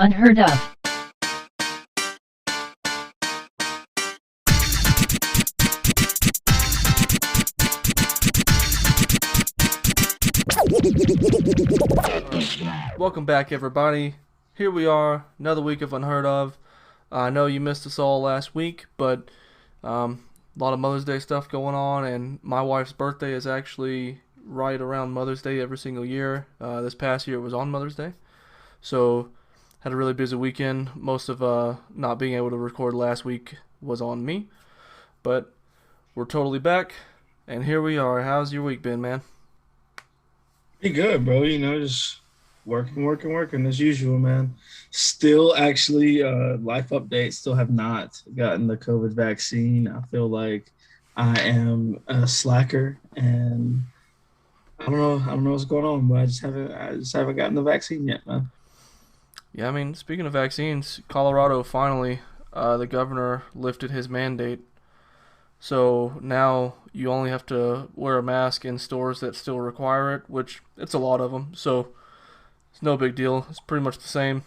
Unheard of. Welcome back, everybody. Here we are, another week of Unheard of. I know you missed us all last week, but a lot of Mother's Day stuff going on, and my wife's birthday is actually right around Mother's Day every single year. This past year it was on Mother's Day, so had a really busy weekend. Most of not being able to record last week was on me, but we're totally back, and here we are. How's your week been, man? Pretty good, bro. Just working as usual, man. Still, actually, life update. Still have not gotten the COVID vaccine. I feel like I am a slacker, and I don't know. I don't know what's going on, but I just haven't gotten the vaccine yet, man. Yeah, I mean, speaking of vaccines, Colorado finally, the governor lifted his mandate. So now you only have to wear a mask in stores that still require it, which it's a lot of them. So it's no big deal. It's pretty much the same.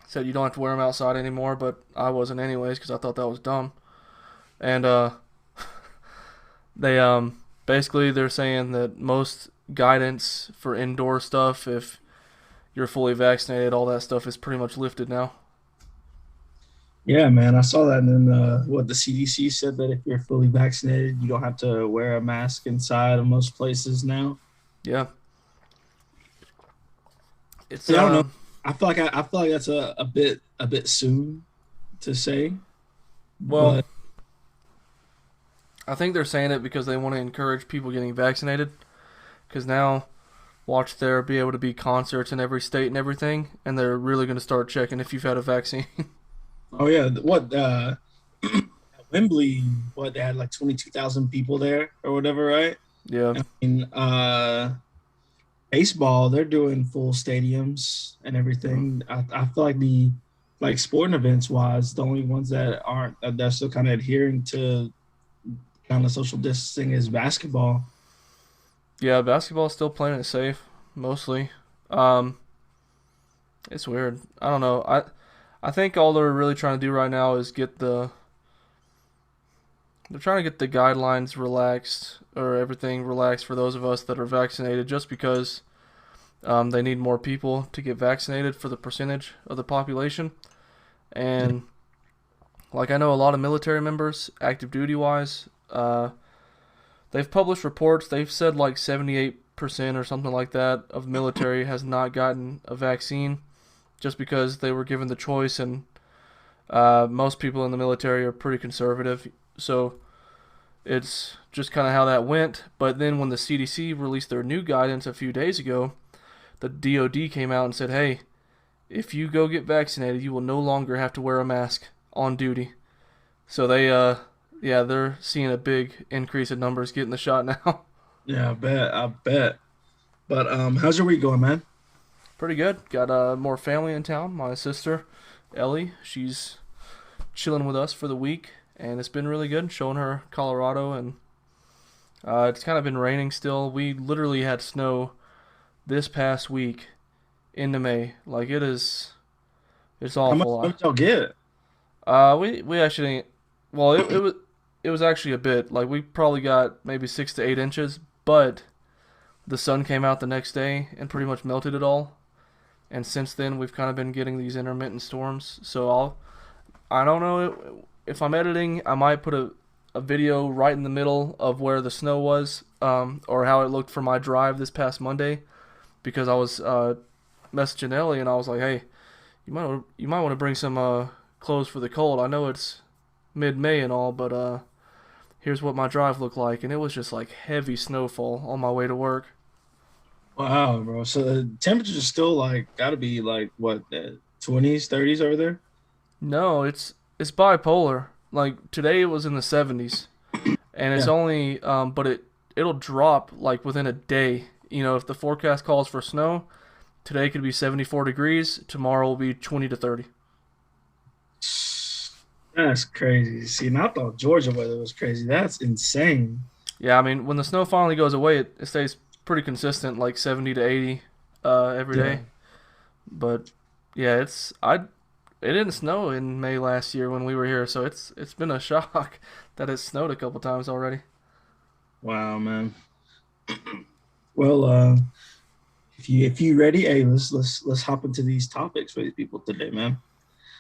Said you don't have to wear them outside anymore, but I wasn't anyways because I thought that was dumb. And they basically they're saying that most guidance for indoor stuff, if you're fully vaccinated, all that stuff is pretty much lifted now. Yeah, man. I saw that, and then what the CDC said that if you're fully vaccinated, you don't have to wear a mask inside of most places now. Yeah, it's Yeah, I don't know. I feel like that's a bit soon to say, well, but I think they're saying it because they want to encourage people getting vaccinated. Because now, watch there be able to be concerts in every state and everything, and they're really going to start checking if you've had a vaccine. oh yeah, what Wembley, what they had like 22,000 people there or whatever, right? Yeah, I mean, baseball, they're doing full stadiums and everything. I feel like the like sporting events wise, the only ones that aren't that they're still kind of adhering to kind of social distancing is basketball. yeah. Basketball's still playing it safe mostly. Um, it's weird. I don't know. I think all they're really trying to do right now is get the they're trying to get the guidelines relaxed or everything relaxed for those of us that are vaccinated, just because they need more people to get vaccinated for the percentage of the population. And like I know a lot of military members, active duty wise, they've published reports. They've said like 78% or something like that of the military has not gotten a vaccine, just because they were given the choice, and most people in the military are pretty conservative. So it's just kind of how that went. But then when the CDC released their new guidance a few days ago, the DOD came out and said, hey, if you go get vaccinated, you will no longer have to wear a mask on duty. So yeah, they're seeing a big increase in numbers getting the shot now. Yeah, I bet. I bet. But how's your week going, man? Pretty good. Got more family in town. My sister, Ellie, she's chilling with us for the week, and it's been really good. Showing her Colorado, and it's kind of been raining still. We literally had snow this past week into May. Like it's How much awful. did y'all get? We actually, well, it was actually a bit. Like we probably got maybe 6 to 8 inches, but the sun came out the next day and pretty much melted it all. And since then, we've kind of been getting these intermittent storms. So I don't know if I'm editing, I might put a video right in the middle of where the snow was, or how it looked for my drive this past Monday, because I was messaging Ellie and I was like, hey, you might want to bring some clothes for the cold. I know it's mid-May and all, but here's what my drive looked like, and it was just like heavy snowfall on my way to work. Wow, bro. So the temperatures are still like got to be like what, 20s, 30s over there? No, it's bipolar. Like today it was in the 70s, and it's Yeah. only but it'll drop like within a day. You know, if the forecast calls for snow, today could be 74 degrees, tomorrow will be 20 to 30. That's crazy. See, and I thought Georgia weather was crazy. That's insane. Yeah, I mean, when the snow finally goes away, it stays pretty consistent, like 70 to 80 every Yeah. day. But Yeah, it didn't snow in May last year when we were here, so it's been a shock that it snowed a couple times already. Wow, man. Well, if you ready, hey, let's hop into these topics for these people today, man.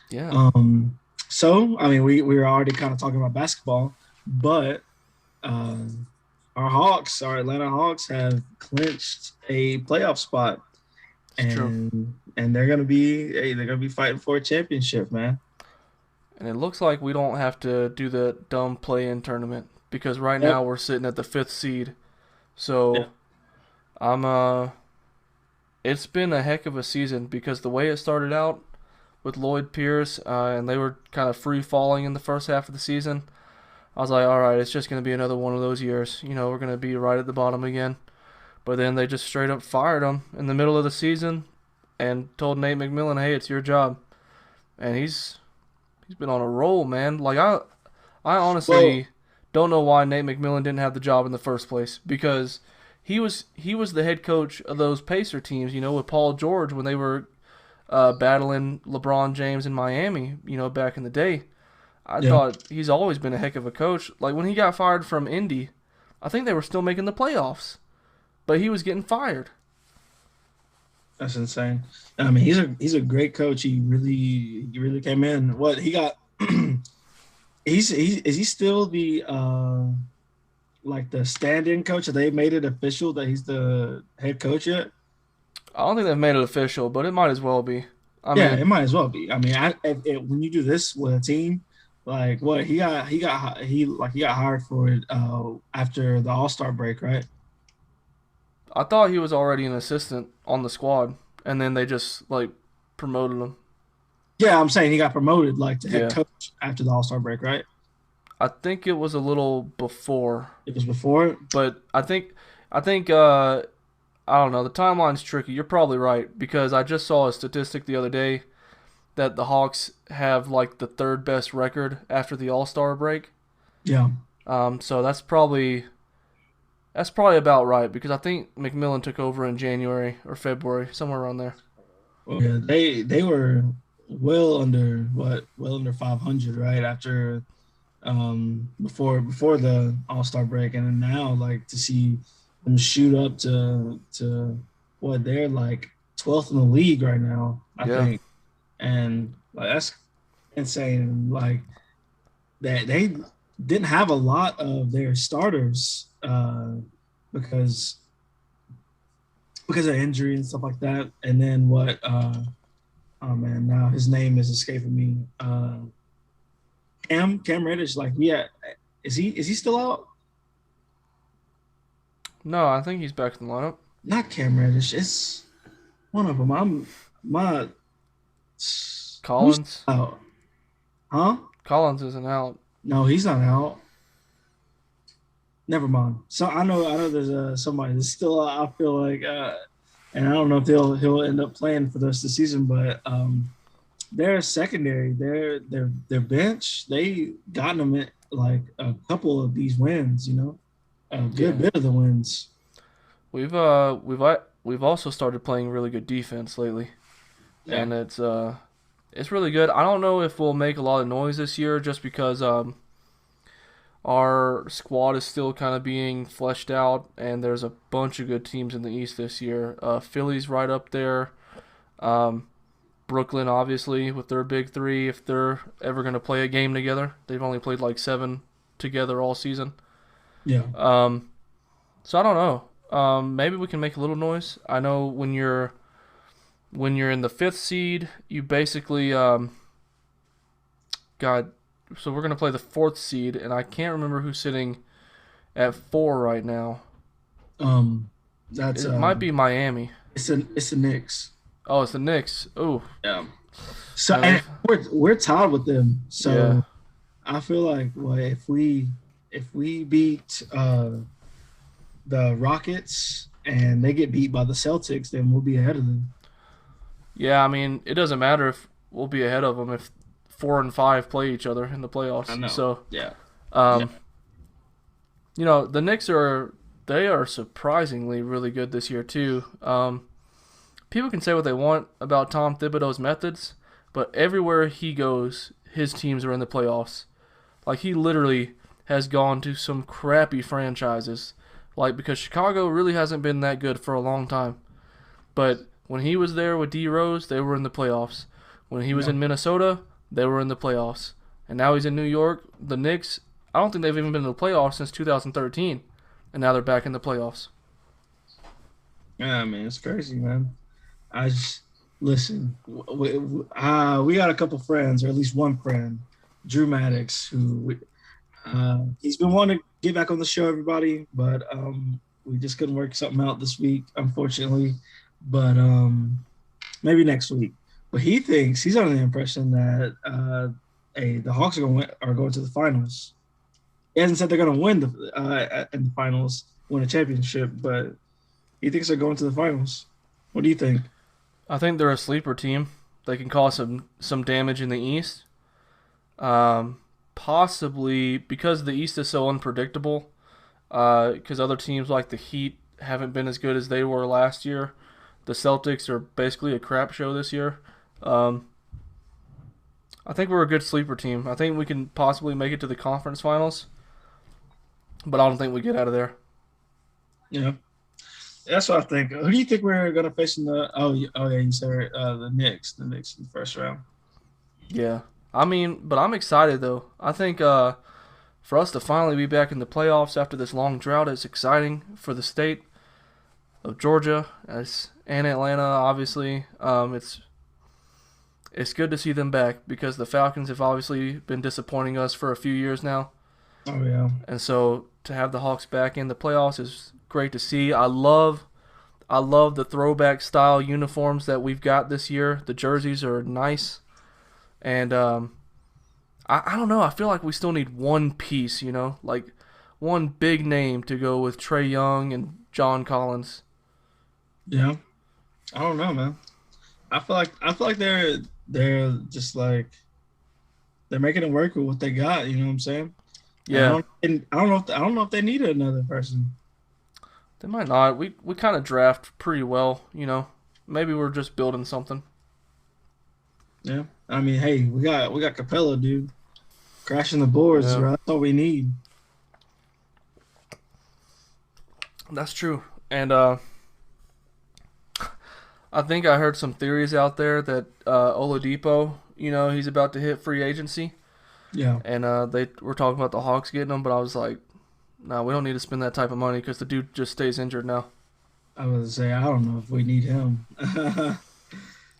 Yeah, Um, so I mean, we were already kind of talking about basketball, but um, our Atlanta Hawks, have clinched a playoff spot, it's true. and they're gonna be fighting for a championship, man. And it looks like we don't have to do the dumb play-in tournament because right Yep. now we're sitting at the fifth seed. Yep. So I'm it's been a heck of a season because the way it started out with Lloyd Pierce, and they were kind of free falling in the first half of the season. I was like, all right, it's just going to be another one of those years. We're going to be right at the bottom again. But then they just straight up fired him in the middle of the season and told Nate McMillan, hey, it's your job. And he's been on a roll, man. Like I Well, honestly don't know why Nate McMillan didn't have the job in the first place because he was the head coach of those Pacer teams, with Paul George when they were battling LeBron James in Miami, back in the day. I yeah, thought he's always been a heck of a coach. Like when he got fired from Indy, I think they were still making the playoffs, but he was getting fired. that's insane. I mean, he's a great coach. He really came in. What he got? Is he still the like the stand-in coach? Have they made it official that he's the head coach yet? I don't think they've made it official, but it might as well be. I Yeah, mean, it might as well be. I mean, when you do this with a team, like what he got hired for it after the All Star break, right? I thought he was already an assistant on the squad, and then they just like promoted him. Yeah, I'm saying he got promoted like to head Yeah, coach after the All Star break, right? I think it was a little before, It was before. but I think I don't know. The timeline's tricky. You're probably right because I just saw a statistic the other day that the Hawks have like the third best record after the All Star break. Yeah. So that's probably about right because I think McMillan took over in January or February, somewhere around there. Well, yeah, they were well under 500 right after before the All-Star break, and then now like to see them shoot up to what they're like 12th in the league right now, I Yeah, think, and like that's insane. Like that they didn't have a lot of their starters because of injury and stuff like that, and then what oh man, now his name is escaping me. Cam Reddish, like yeah, is he still out? no, I think he's back in the lineup. Not Cam Reddish. It's one of them. I'm my who's Collins, out? Huh? Collins isn't out. No, he's not out. Never mind. So I know there's somebody that's still out. I feel like and I don't know if he'll end up playing for the rest of the season, but their secondary, their bench, they gotten them like a couple of these wins, a good Yeah, bit of the wins. we've also started playing really good defense lately, Yeah. and it's really good. I don't know if we'll make a lot of noise this year just because our squad is still kind of being fleshed out, and there's a bunch of good teams in the East this year. Philly's right up there. Um, Brooklyn, obviously, with their big three, if they're ever going to play a game together, they've only played like seven together all season. Yeah. Um, so I don't know. Maybe we can make a little noise. I know when you're in the fifth seed, you basically got. So we're gonna play the fourth seed, and I can't remember who's sitting at four right now. Um, that's It might be Miami. it's the Knicks. Oh, it's the Knicks. Oh, Yeah. So now and they've we're tied with them. yeah. So I feel like well, if we beat the Rockets and they get beat by the Celtics, then we'll be ahead of them. Yeah, I mean, it doesn't matter if we'll be ahead of them if 4 and 5 play each other in the I playoffs. know. So, Yeah. Yeah. um, the Knicks are surprisingly really good this year too. people can say what they want about Tom Thibodeau's methods, but everywhere he goes, his teams are in the playoffs. Like he literally has gone to some crappy franchises, like because Chicago really hasn't been that good for a long time. But when he was there with D Rose, they were in the playoffs. When he was Yeah. in Minnesota, they were in the playoffs. And now he's in New York. The Knicks, I don't think they've even been in the playoffs since 2013, and now they're back in the playoffs. Yeah, man, it's crazy, man. I just listen. We got a couple friends, or at least one friend, Drew Maddox, who he's been wanting to get back on the show, everybody, but we just couldn't work something out this week, unfortunately. But maybe next week. But he thinks he's under the impression that the Hawks are going to the finals. He hasn't said they're going to win in the finals, win a championship, but he thinks they're going to the finals. What do you think? I think they're a sleeper team. They can cause some damage in the East. Possibly because the East is so unpredictable. Because other teams like the Heat haven't been as good as they were last year. The Celtics are basically a crap show this year. I think we're a good sleeper team. I think we can possibly make it to the conference finals, but I don't think we get out of there. Yeah, that's what I think. Who do you think we're going to face in the? Oh yeah, you said the Knicks. The Knicks in the first round. Yeah. I mean, but I'm excited though. I think for us to finally be back in the playoffs after this long drought is exciting for the state of Georgia and Atlanta. Obviously, it's good to see them back because the Falcons have obviously been disappointing us for a few years now. Oh yeah, And so to have the Hawks back in the playoffs is great to see. I love the throwback style uniforms that we've got this year. The jerseys are nice. And I don't know. I feel like we still need one piece, like one big name to go with Trae Young and John Collins. yeah. I don't know, man. I feel like they're just like they're making it work with what they got. You know what I'm saying? Yeah, I don't know if they need another person. they might not. We kind of draft pretty well. Maybe we're just building something. Yeah. I mean, hey, we got Capella, dude, crashing the boards, Yeah, bro. That's all we need. that's true. And I think I heard some theories out there that Oladipo, he's about to hit free agency, Yeah. and they were talking about the Hawks getting him, but I was like, no, we don't need to spend that type of money because the dude just stays injured now. I was say I don't know if we need him.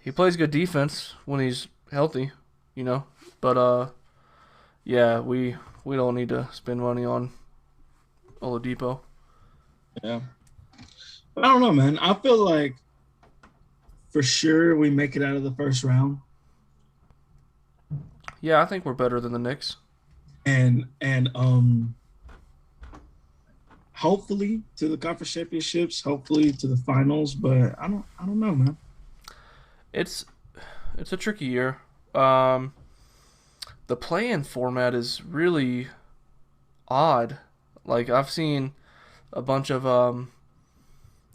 He plays good defense when he's healthy. But yeah, we don't need to spend money on Oladipo. Yeah. But I don't know, man. I feel like for sure we make it out of the first round, Yeah, I think we're better than the Knicks. and hopefully to the conference championships, hopefully to the finals. But I don't know, man. It's it's a tricky year. Um, the play-in format is really odd. Like I've seen a bunch of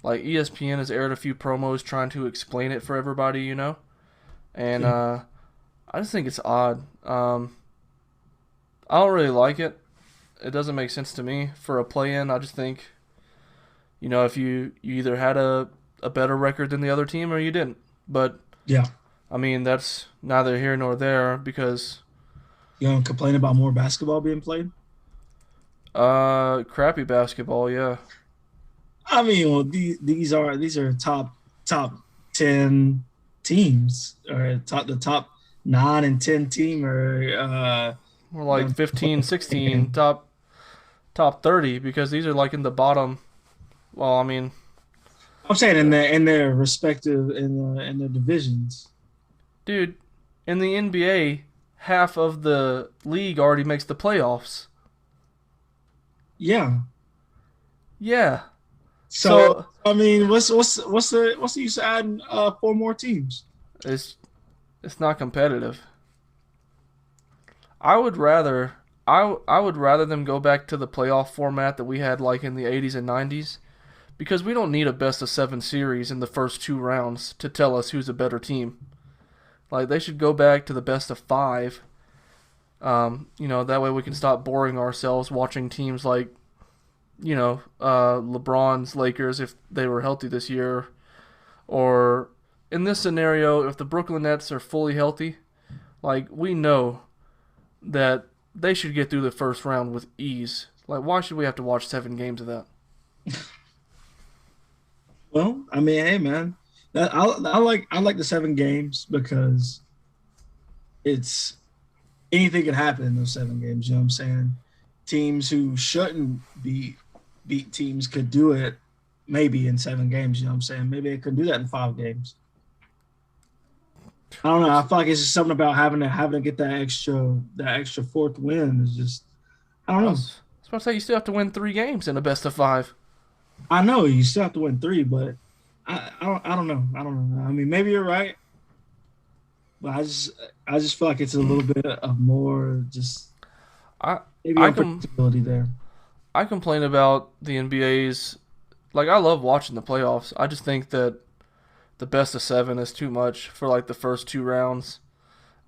like ESPN has aired a few promos trying to explain it for everybody. And Yeah. I just think it's odd. I don't really like it. It doesn't make sense to me for a play-in. I just think, if you either had a better record than the other team or you didn't. But Yeah. I mean, that's neither here nor there because You gonna complain about more basketball being played? crappy basketball, yeah. I mean, well, these are top 10 teams, or the top 9 and 10 team, or We're like 15, 16, top 30 because these are like in the bottom. Well, I mean, I'm saying in their respective in their divisions. dude, in the NBA, half of the league already makes the playoffs. Yeah. Yeah. So So I mean, what's the use of adding 4 more teams? it's it's not competitive. I would rather them go back to the playoff format that we had like in the 80s and 90s because we don't need a best of seven series in the first two rounds to tell us who's a better team. Like they should go back to the best of five. That way we can stop boring ourselves watching teams like, LeBron's Lakers if they were healthy this year, or in this scenario, if the Brooklyn Nets are fully healthy, like we know that they should get through the first round with ease. Like, why should we have to watch 7 games of that? Well, I mean, hey, man, I like the 7 games because it's anything can happen in those 7 games. You know what I'm saying? Teams who shouldn't beat teams could do it maybe in 7 games. You know what I'm saying? Maybe they could do that in 5 games. I don't know. I feel like it's just something about having to get that extra fourth win is just I don't I know. was about to say you still have to win 3 games in a best of five. I know you still have to win 3, but I don't know. I don't know. I mean, maybe you're right, but I just feel like it's a little bit of more just I maybe I com unpredictability there. I complain about the NBA's. Like I love watching the playoffs. I just think that the best of seven is too much for like the first two rounds.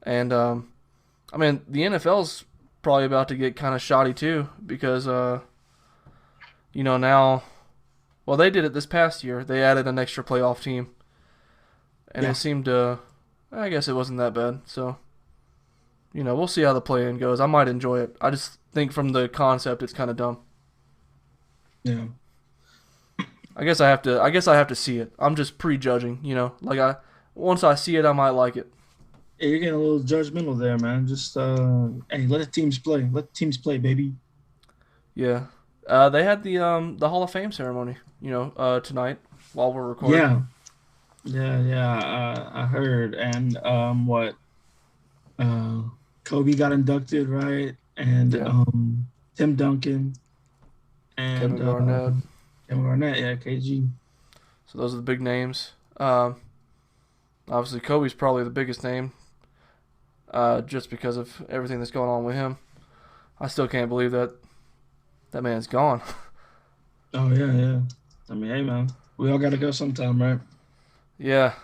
And I mean the NFL's probably about to get kind of shoddy too because now, well, they did it this past year. They added an extra playoff team, and it Yeah, seemed to. I guess it wasn't that bad. So we'll see how the play-in goes. I might enjoy it. I just think from the concept, it's kind of dumb. yeah. I guess I have to. I guess I have to see it. I'm just prejudging. Like once I see it, I might like it. Hey, you're getting a little judgmental there, man. Just hey, let the teams play. Let the teams play, baby. Yeah. They had the Hall of Fame ceremony. Tonight while we're recording. Yeah, yeah. I heard, and what uh, Kobe got inducted, right? And Yeah. Tim Duncan and Kevin Garnett. Kevin Garnett, yeah, KG. So those are the big names. Obviously, Kobe's probably the biggest name, just because of everything that's going on with him. I still can't believe that man's gone. Oh yeah, yeah. I mean, hey man, we all got to go sometime, right? Yeah,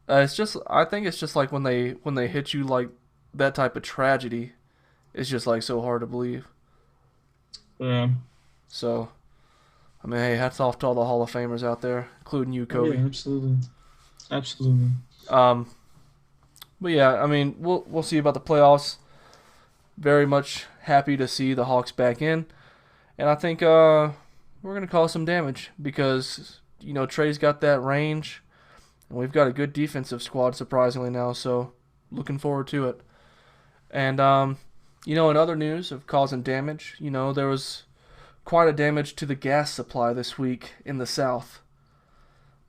it's just. I think it's just like when they hit you like that type of tragedy, it's just like so hard to believe. Yeah. So I mean, hey, hats off to all the Hall of Famers out there, including you, Oh yeah, Kobe. absolutely, absolutely. Um, but yeah, I mean, we'll see about the playoffs. Very much happy to see the Hawks back in, and I think we're gonna cause some damage because Trey's got that range, and we've got a good defensive squad surprisingly now. So looking forward to it. And in other news of causing damage, there was quite a damage to the gas supply this week in the South,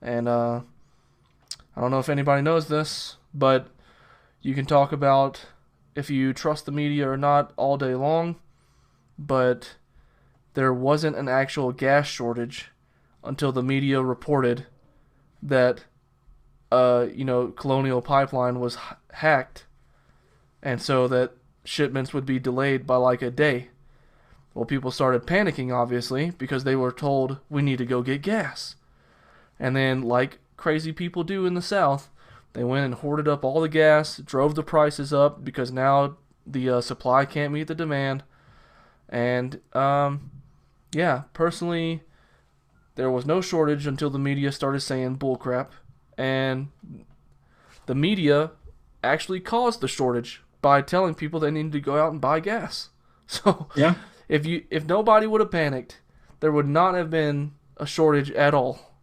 and I don't know if anybody knows this, but you can talk about if you trust the media or not all day long, but there wasn't an actual gas shortage until the media reported that Colonial Pipeline was hacked, and so that shipments would be delayed by like a day. Well, people started panicking, obviously, because they were told we need to go get gas. And then, like crazy people do in the South, they went and hoarded up all the gas, drove the prices up because now the supply can't meet the demand. And yeah, personally, there was no shortage until the media started saying bullcrap, and the media actually caused the shortage by telling people they needed to go out and buy gas. So Yeah, if nobody would have panicked, there would not have been a shortage at all.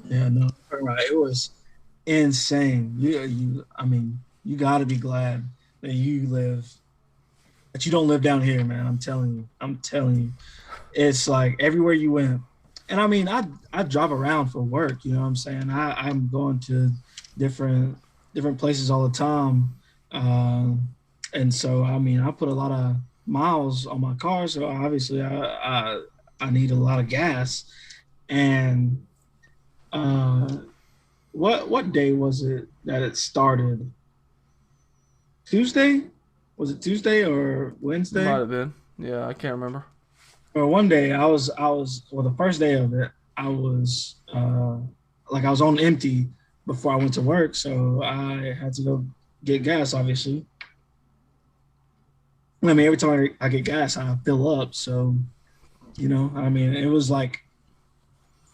yeah. No, all right. It was insane. I mean, you got to be glad that you don't live down here, man. I'm telling you. It's like everywhere you went. And I mean, I drive around for work, you know what I'm saying? I'm going to different different places all the time. Um, and so I mean, I put a lot of miles on my car, so obviously I need a lot of gas. And uh what day was it that it started? Tuesday? Was it Tuesday or Might Wednesday? have been. Yeah, I can't remember. Or one day I was well the first day of it. I was like I was on empty before I went to work, so I had to go get gas. Obviously, I mean every time I get gas, I fill up. So I mean it was like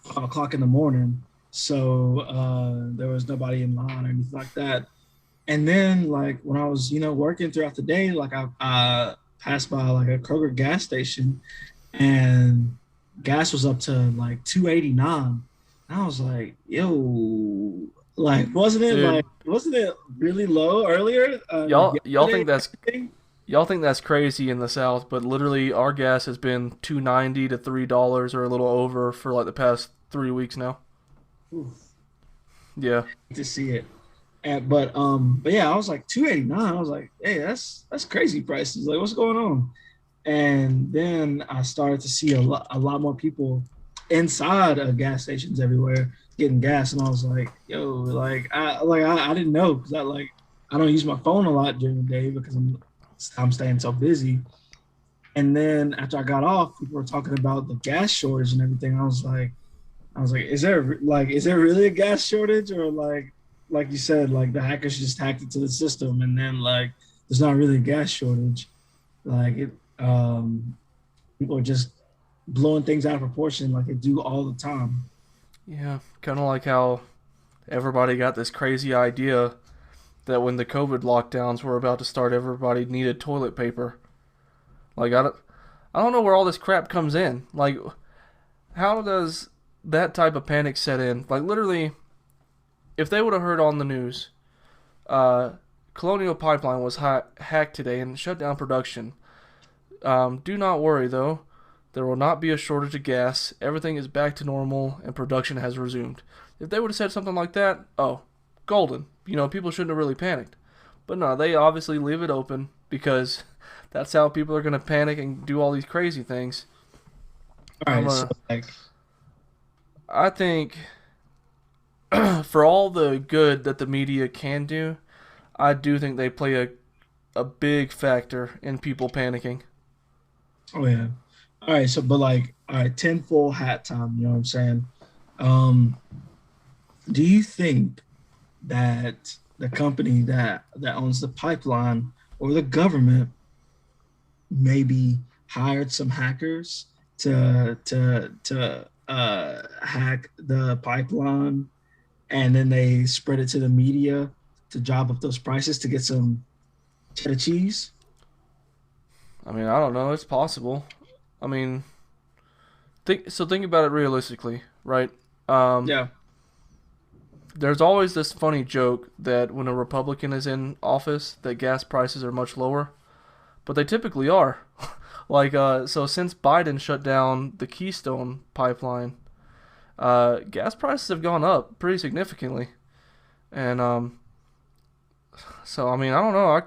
5 o'clock in the morning, so there was nobody in line or anything like that. And then like when I was working throughout the day, like I passed by like a Kroger gas station, and gas was up to like 2.89. I was like, yo, like Dude, wasn't it really low earlier? Like y'all yesterday think or that's anything? y'all think that's crazy in the South, but literally our gas has been $2.90 to $3 or a little over for like the past 3 weeks now. Oof, Yeah, to see it. But yeah, I was like 2.89. I was like, hey, that's crazy prices. Like, what's going on? And then I started to see a lot more people inside of gas stations everywhere getting gas, and I was like, yo, I didn't know because I don't use my phone a lot during the day because I'm staying so busy. And then after I got off, people were talking about the gas shortage and everything. I was like, is there really a gas shortage, or like you said, like the hackers just hacked into the system, and then like there's not really a gas shortage. Like it, people are just blowing things out of proportion like they do all the time. yeah. Kind of like how everybody got this crazy idea that when the COVID lockdowns were about to start, everybody needed toilet paper. Like I don't know where all this crap comes in. Like, how does that type of panic set in? Like, literally, if they would have heard on the news, uh, Colonial Pipeline was hacked today and shut down production. Do not worry though. There will not be a shortage of gas. Everything is back to normal and production has resumed. If they would have said something like that, oh, golden. People shouldn't have really panicked. But no, they obviously leave it open because that's how people are going to panic and do all these crazy things. All I'm right, so a, like, I think for all the good that the media can do, I do think they play a big factor in people panicking. oh yeah, all right, so but like, all right, 10 full hat time. You know what I'm saying? Um, do you think that the company that owns the pipeline or the government maybe hired some hackers to hack the pipeline, and then they spread it to the media to drive up those prices to get some cheddar cheese? I mean, I don't know. It's possible. I mean, think about it realistically, right? Um, Yeah. there's always this funny joke that when a Republican is in office, that gas prices are much lower, but they typically are. Like, so since Biden shut down the Keystone pipeline, gas prices have gone up pretty significantly, and so I mean, I don't know. I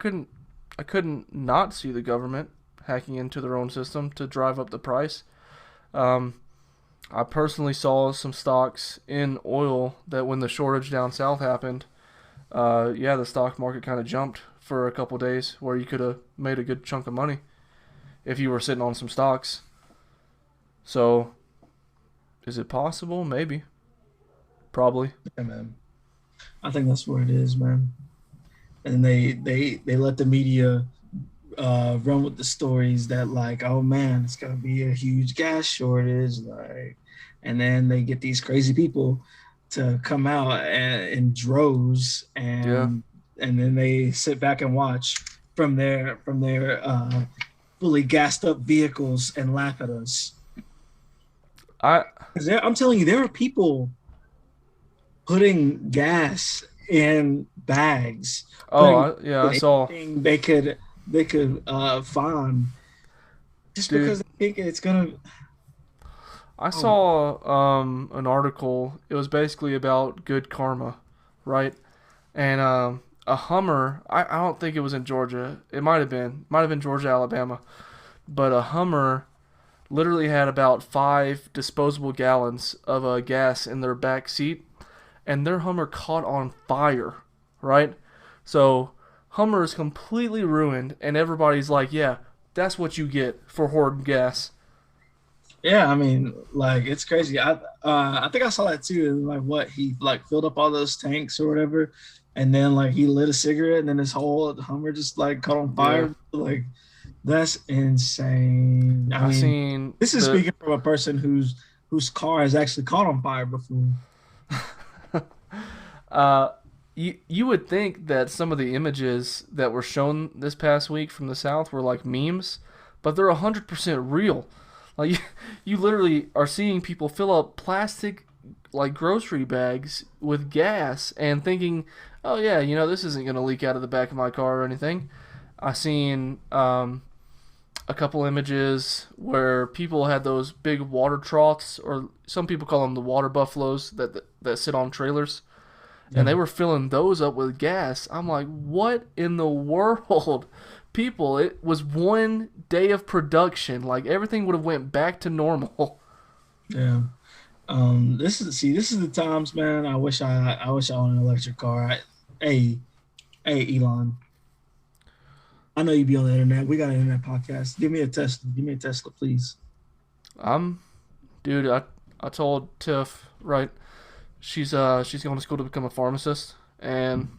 couldn't not see the government hacking into their own system to drive up the price. Um, I personally saw some stocks in oil that when the shortage down south happened, yeah, the stock market kind of jumped for a couple days where you could have made a good chunk of money if you were sitting on some stocks. So, is it possible? Maybe. Probably. Yeah, man. I think that's where it is, man. And they let the media run with the stories that like, oh man, it's gonna be a huge gas shortage, like, and then they get these crazy people to come out in droves, Yeah. and then they sit back and watch from their fully gassed up vehicles and laugh at us. I. Because I'm telling you, there are people putting gas in bags, Oh, putting yeah. in I saw. anything they could find, just Dude, because they think it's gonna. I Oh my! saw an article. It was basically about good karma, right? And a Hummer. I don't think it was in Georgia. It might have been Georgia, Alabama. But a Hummer literally had about 5 disposable gallons of gas in their back seat, and their Hummer caught on fire, right? So Hummer is completely ruined, and everybody's like, "Yeah, that's what you get for hoarding gas." Yeah, I mean, like it's crazy. I think I saw that too. Like what he like filled up all those tanks or whatever, and then like he lit a cigarette, and then his whole Hummer just like caught on Yeah. fire. Like that's insane. I I mean, seen this is the speaking from a person whose car has actually caught on fire before. uh you would think that some of the images that were shown this past week from the South were like memes, but they're 100% real. Like you literally are seeing people fill up plastic like grocery bags with gas and thinking, "Oh yeah, this isn't going to leak out of the back of my car or anything." I seen a couple images where people had those big water troughs, or some people call them the water buffaloes that sit on trailers, and Yeah, they were filling those up with gas. I'm like, what in the world? People, it was one day of production. Like everything would have went back to normal. yeah. This is the times, man. I wish I owned an electric car. Hey, hey, Elon. I know you be on the internet. We got an internet podcast. Give me a Tesla. Give me a Tesla, please. I'm, dude. I told Tiff, right. She's going to school to become a pharmacist, and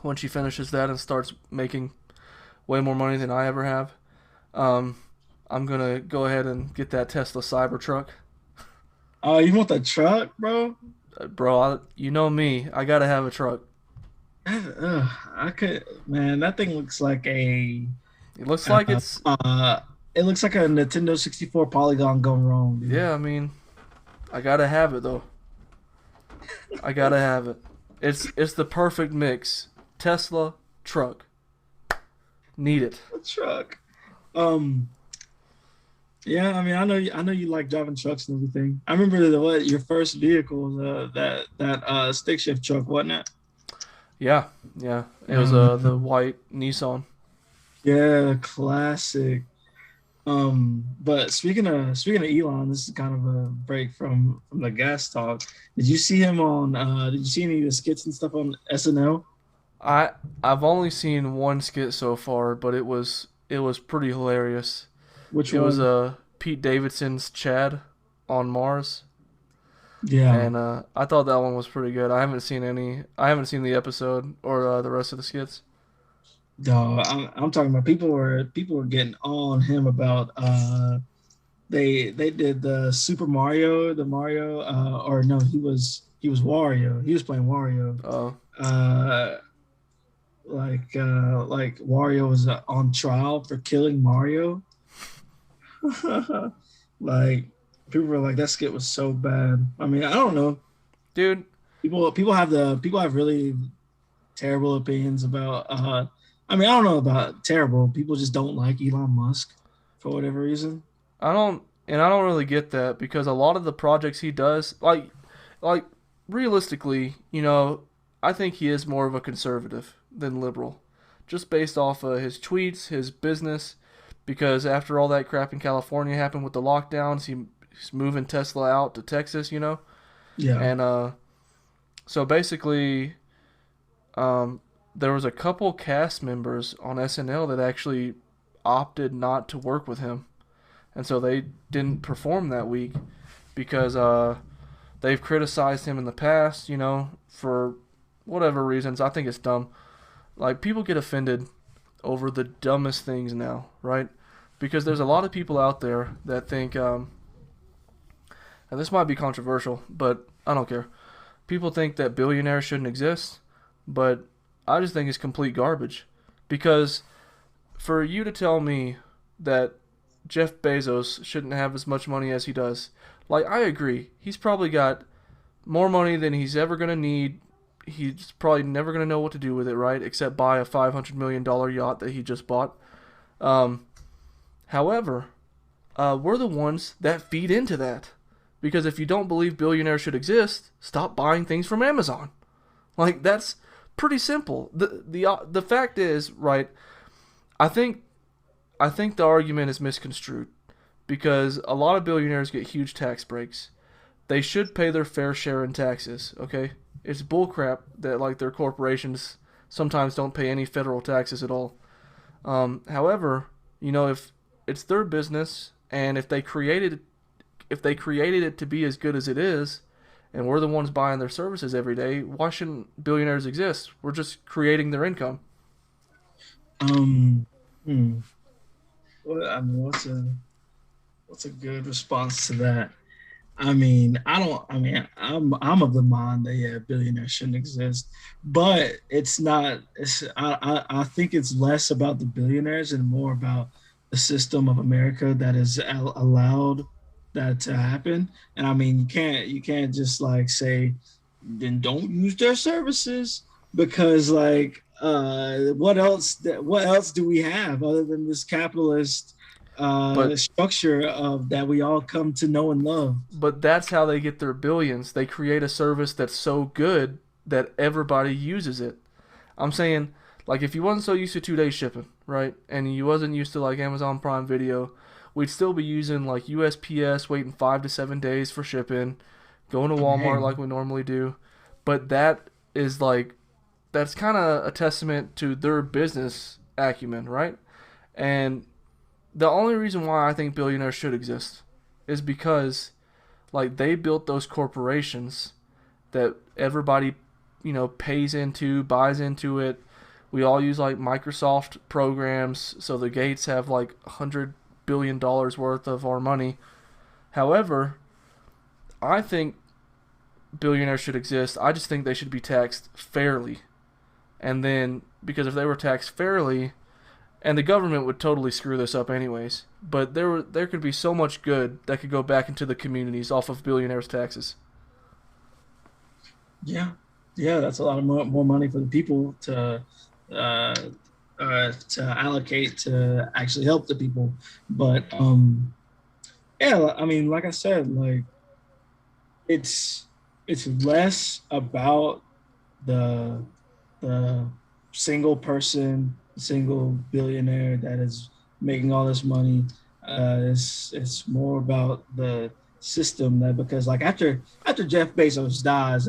when she finishes that and starts making way more money than I ever have, um, I'm gonna go ahead and get that Tesla Cybertruck. Oh, you want the truck, bro? Bro, you know me. I gotta have a truck. I could, man. That thing looks like It looks like uh, it's. uh, it looks like a Nintendo 64 polygon gone wrong, dude. Yeah, I mean, I gotta have it though. I gotta have it. It's the perfect mix. Tesla truck. Need it. A truck. Um, yeah. I mean, I know you like driving trucks and everything. I remember your first vehicle was that stick shift truck, wasn't it? Yeah, yeah. It was the Um, white Nissan. yeah, classic. But speaking of Elon, this is kind of a break from the gas talk. Did you see any of the skits and stuff on SNL? I I've only seen one skit so far, but it was pretty hilarious. Which It was one? Pete Davidson's Chad on Mars, Yeah. and I thought that one was pretty good. I haven't seen any. I haven't seen the episode or the rest of the skits. No, I'm talking about people were getting on him about they did the Super Mario, the Mario or no, he was Wario. He was playing Wario. Uh, Uh like Wario was on trial for killing Mario. Like people were like that skit was so bad. I mean, I don't know. dude, People have really terrible opinions about I mean, I don't know about terrible. People just don't like Elon Musk for whatever reason. I don't really get that because a lot of the projects he does, like realistically, I think he is more of a conservative than liberal, just based off of his tweets, his business. Because after all that crap in California happened with the lockdowns, he's moving Tesla out to Texas. Yeah. And so basically, there was a couple cast members on SNL that actually opted not to work with him, and so they didn't perform that week because they've criticized him in the past, for whatever reasons. I think it's dumb. Like people get offended over the dumbest things now, right? Because there's a lot of people out there that think, and this might be controversial, but I don't care. People think that billionaires shouldn't exist, but I just think it's complete garbage. Because for you to tell me that Jeff Bezos shouldn't have as much money as he does, like I agree, he's probably got more money than he's ever gonna need. He's probably never gonna know what to do with it, right? Except buy a $500 million yacht that he just bought. Um, However, we're the ones that feed into that. Because if you don't believe billionaires should exist, stop buying things from Amazon. Like that's pretty simple. The fact is, right? I think I think the argument is misconstrued because a lot of billionaires get huge tax breaks. They should pay their fair share in taxes, okay? It's bullcrap that like their corporations sometimes don't pay any federal taxes at all. However, if it's their business and if they created if they created it to be as good as it is, and we're the ones buying their services every day, why shouldn't billionaires exist? We're just creating their income. Um, hmm. Well, I mean, what's a good response to that? I mean, I don't. I mean, I'm of the mind that yeah, billionaires shouldn't exist, but it's not. I think it's less about the billionaires and more about the system of America that has allowed that to happen. And I mean, you can't just like say then don't use their services because like what else do we have other than this capitalist But structure of that we all come to know and love. but that's how they get their billions. They create a service that's so good that everybody uses it. I'm saying, like, if you wasn't so used to 2 day shipping, right, and you wasn't used to like Amazon Prime Video, we'd still be using like USPS, waiting 5 to 7 days for shipping, going to I mean, Walmart hey, like we normally do. But that is like that's kind of a testament to their business acumen, right? And the only reason why I think billionaires should exist is because like they built those corporations that everybody pays into, buys into it. We all use like Microsoft programs, so the Gates have like $100 billion worth of our money. However, I think billionaires should exist. I just think they should be taxed fairly. And then, because if they were taxed fairly, and the government would totally screw this up anyways, but there could be so much good that could go back into the communities off of billionaires' taxes. yeah, yeah, that's a lot of more money for the people uh, to allocate to actually help the people. But yeah, I mean, like I said, like it's it's less about the the single person, single billionaire that is making all this money. It's more about the system that because like after Jeff Bezos dies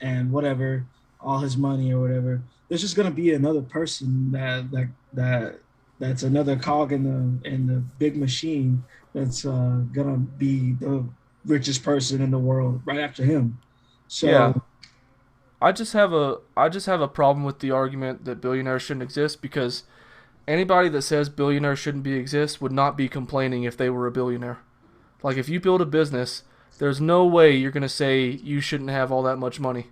and whatever all his money or whatever, there's just gonna be another person that's another cog in the big machine that's gonna be the richest person in the world right after him. Yeah, So I just have a problem with the argument that billionaires shouldn't exist because anybody that says billionaires shouldn't be exist would not be complaining if they were a billionaire. Like if you build a business, there's no way you're gonna say you shouldn't have all that much money.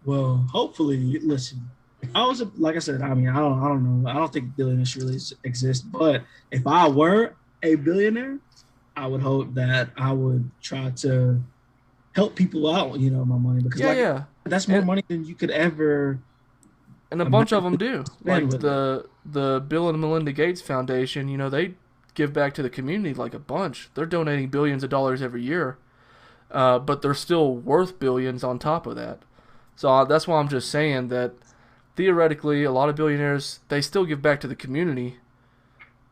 well, hopefully, listen. If I was like I said, I mean, I don't know. I don't think billionaires really exist. But if I were a billionaire, I would hope that I would try to help people out. My money because Yeah, like yeah, that's more and money than you could ever a bunch of imagine them do. spend Like with it. the Bill and Melinda Gates Foundation, they give back to the community like a bunch. They're donating billions of dollars every year, but they're still worth billions on top of that. So that's why I'm just saying that theoretically, a lot of billionaires they still give back to the community,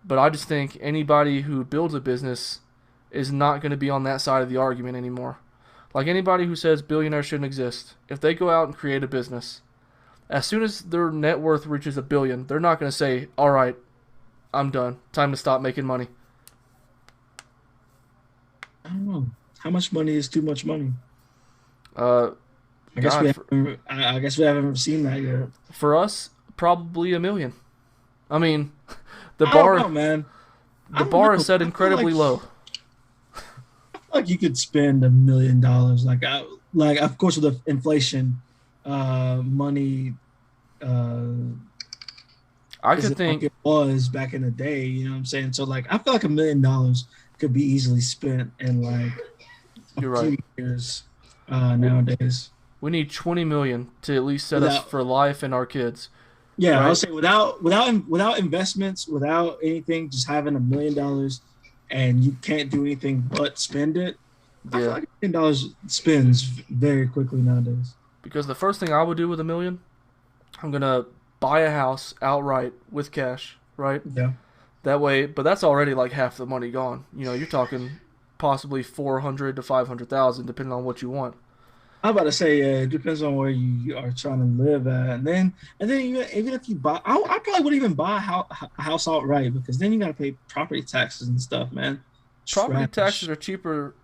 but I just think anybody who builds a business is not going to be on that side of the argument anymore. Like anybody who says billionaires shouldn't exist, if they go out and create a business, as soon as their net worth reaches $1 billion, they're not going to say, "All right, I'm done. Time to stop making money." I don't know how much money is too much money. Uh, I guess we God, haven't. I guess we haven't seen that yet. for us, probably $1 million. I mean, the I don't know, bar man. I the don't bar is know. set I feel incredibly low. like you could spend $1 million. Like of course with the inflation, money uh I could isn't like think it was back in the day. You know what I'm saying? So like I feel like $1 million could be easily spent in like a you're right. few years We, nowadays. we need 20 million to at least set us Without for life and our kids, Yeah, I would right? say without investments, without anything, just having $1 million and you can't do anything but spend it. I feel Yeah, like $1 million spends very quickly nowadays. because the first thing I would do with $1 million, I'm gonna buy a house outright with cash, right? Yeah. That way, but that's already like half the money gone. You're talking possibly 400 to 500,000, depending on what you want. I'm about to say, yeah, it depends on where you are trying to live at, and then even if you buy, I probably wouldn't even buy a house outright because then you got to pay property taxes and stuff, man. property taxes trash. are cheaper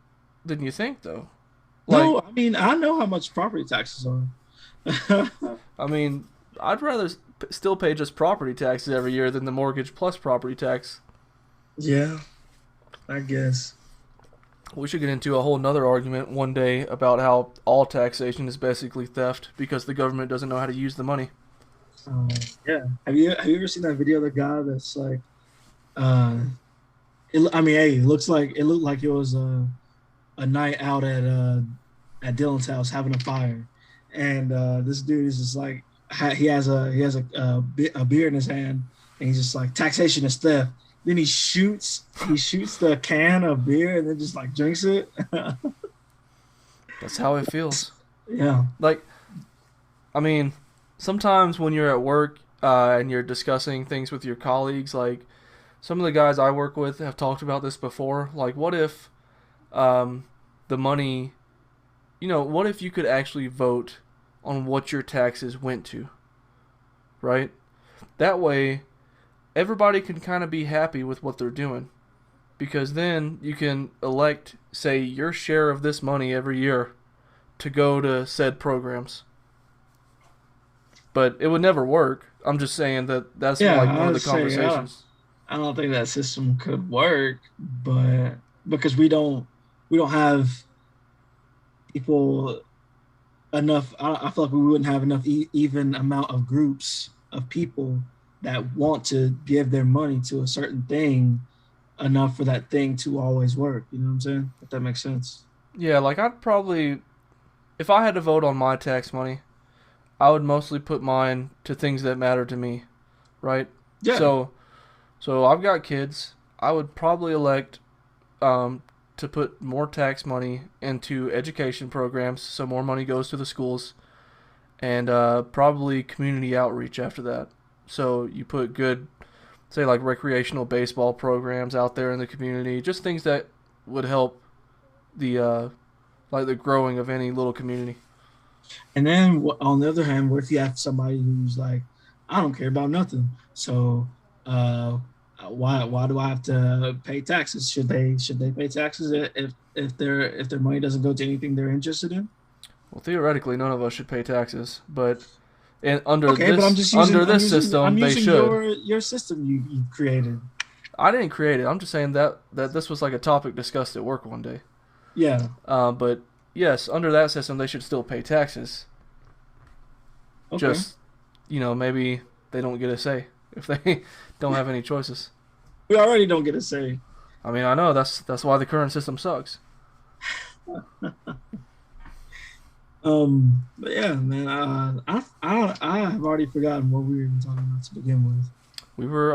than you think, though. Like, No, I mean I know how much property taxes are. I mean, I'd rather still pay just property taxes every year than the mortgage plus property tax. Yeah, I guess. We should get into a whole nother argument one day about how all taxation is basically theft because the government doesn't know how to use the money. Uh, yeah. Have you ever seen that video of the guy that's like, uh, I mean, hey, it looked like it was a night out at Dylan's house having a fire, and this dude is just like he has a beer in his hand, and he's just like taxation is theft. Then he shoots the can of beer and then just like drinks it. That's how it feels. Yeah. Like, I mean, sometimes when you're at work and you're discussing things with your colleagues, like some of the guys I work with have talked about this before. Like, what if um, the money, what if you could actually vote on what your taxes went to, right? That way, everybody can kind of be happy with what they're doing because then you can elect, say, your share of this money every year to go to said programs. But it would never work. I'm just saying that that's Yeah, like I one of would the say conversations. I don't think that system could work, but because we don't have people enough. I feel like we wouldn't have enough even amount of groups of people that want to give their money to a certain thing enough for that thing to always work. You know what I'm saying? If that makes sense. Yeah, like I'd probably, if I had to vote on my tax money, I would mostly put mine to things that matter to me, right? Yeah. So, so I've got kids. I would probably elect um, to put more tax money into education programs, so more money goes to the schools, and probably community outreach after that. So you put good, say like recreational baseball programs out there in the community, just things that would help the like the growing of any little community. And then on the other hand, what if you have somebody who's like, I don't care about nothing. So uh, why do I have to pay taxes? Should they pay taxes if their money doesn't go to anything they're interested in? Well, theoretically, none of us should pay taxes, but under Okay, but I'm this using system, I'm they using should. your system you created. I didn't create it. I'm just saying that this was like a topic discussed at work one day. Yeah. But yes, under that system, they should still pay taxes. Okay. Just maybe they don't get a say if they don't have any choices. We already don't get a say. I mean, I know that's why the current system sucks. But yeah, man. I have already forgotten what we were even talking about to begin with. We were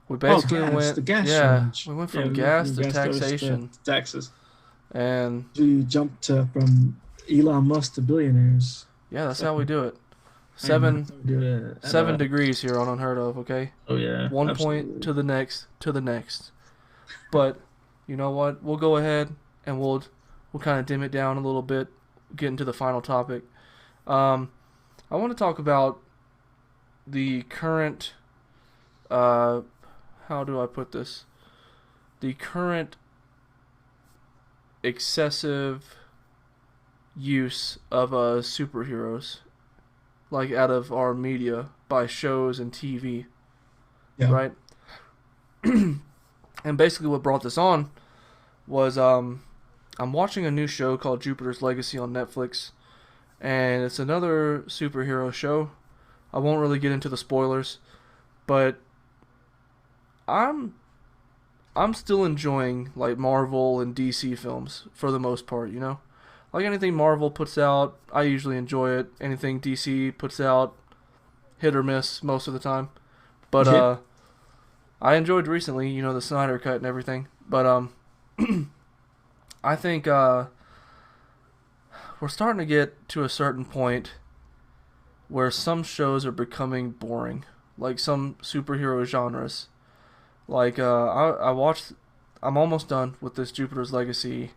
we Oh, basically gas, went the gas yeah shortage. we went Yeah, from we went gas from to gas stoves taxation to taxes. and We jumped from Elon Musk to billionaires. yeah, that's So, how we do it. hey man, Seven so we do it at seven degrees here on Unheard of. Okay, oh yeah, one point absolutely. to the next to the next. But you know what? We'll go ahead and we'll kind of dim it down a little bit. Get into the final topic. Um, I want to talk about the current. Uh, how do I put this? The current excessive use of superheroes, like out of our media by shows and TV, Yeah. right? And basically, what brought this on was I'm watching a new show called Jupiter's Legacy on Netflix, and it's another superhero show. I won't really get into the spoilers, but I'm I'm still enjoying like Marvel and DC films for the most part, you know? Like anything Marvel puts out, I usually enjoy it. Anything DC puts out, hit or miss most of the time. But Yeah. I enjoyed recently, the Snyder cut and everything. But I think we're starting to get to a certain point where some shows are becoming boring, like some superhero genres. Like I watched, I'm almost done with this Jupiter's Legacy,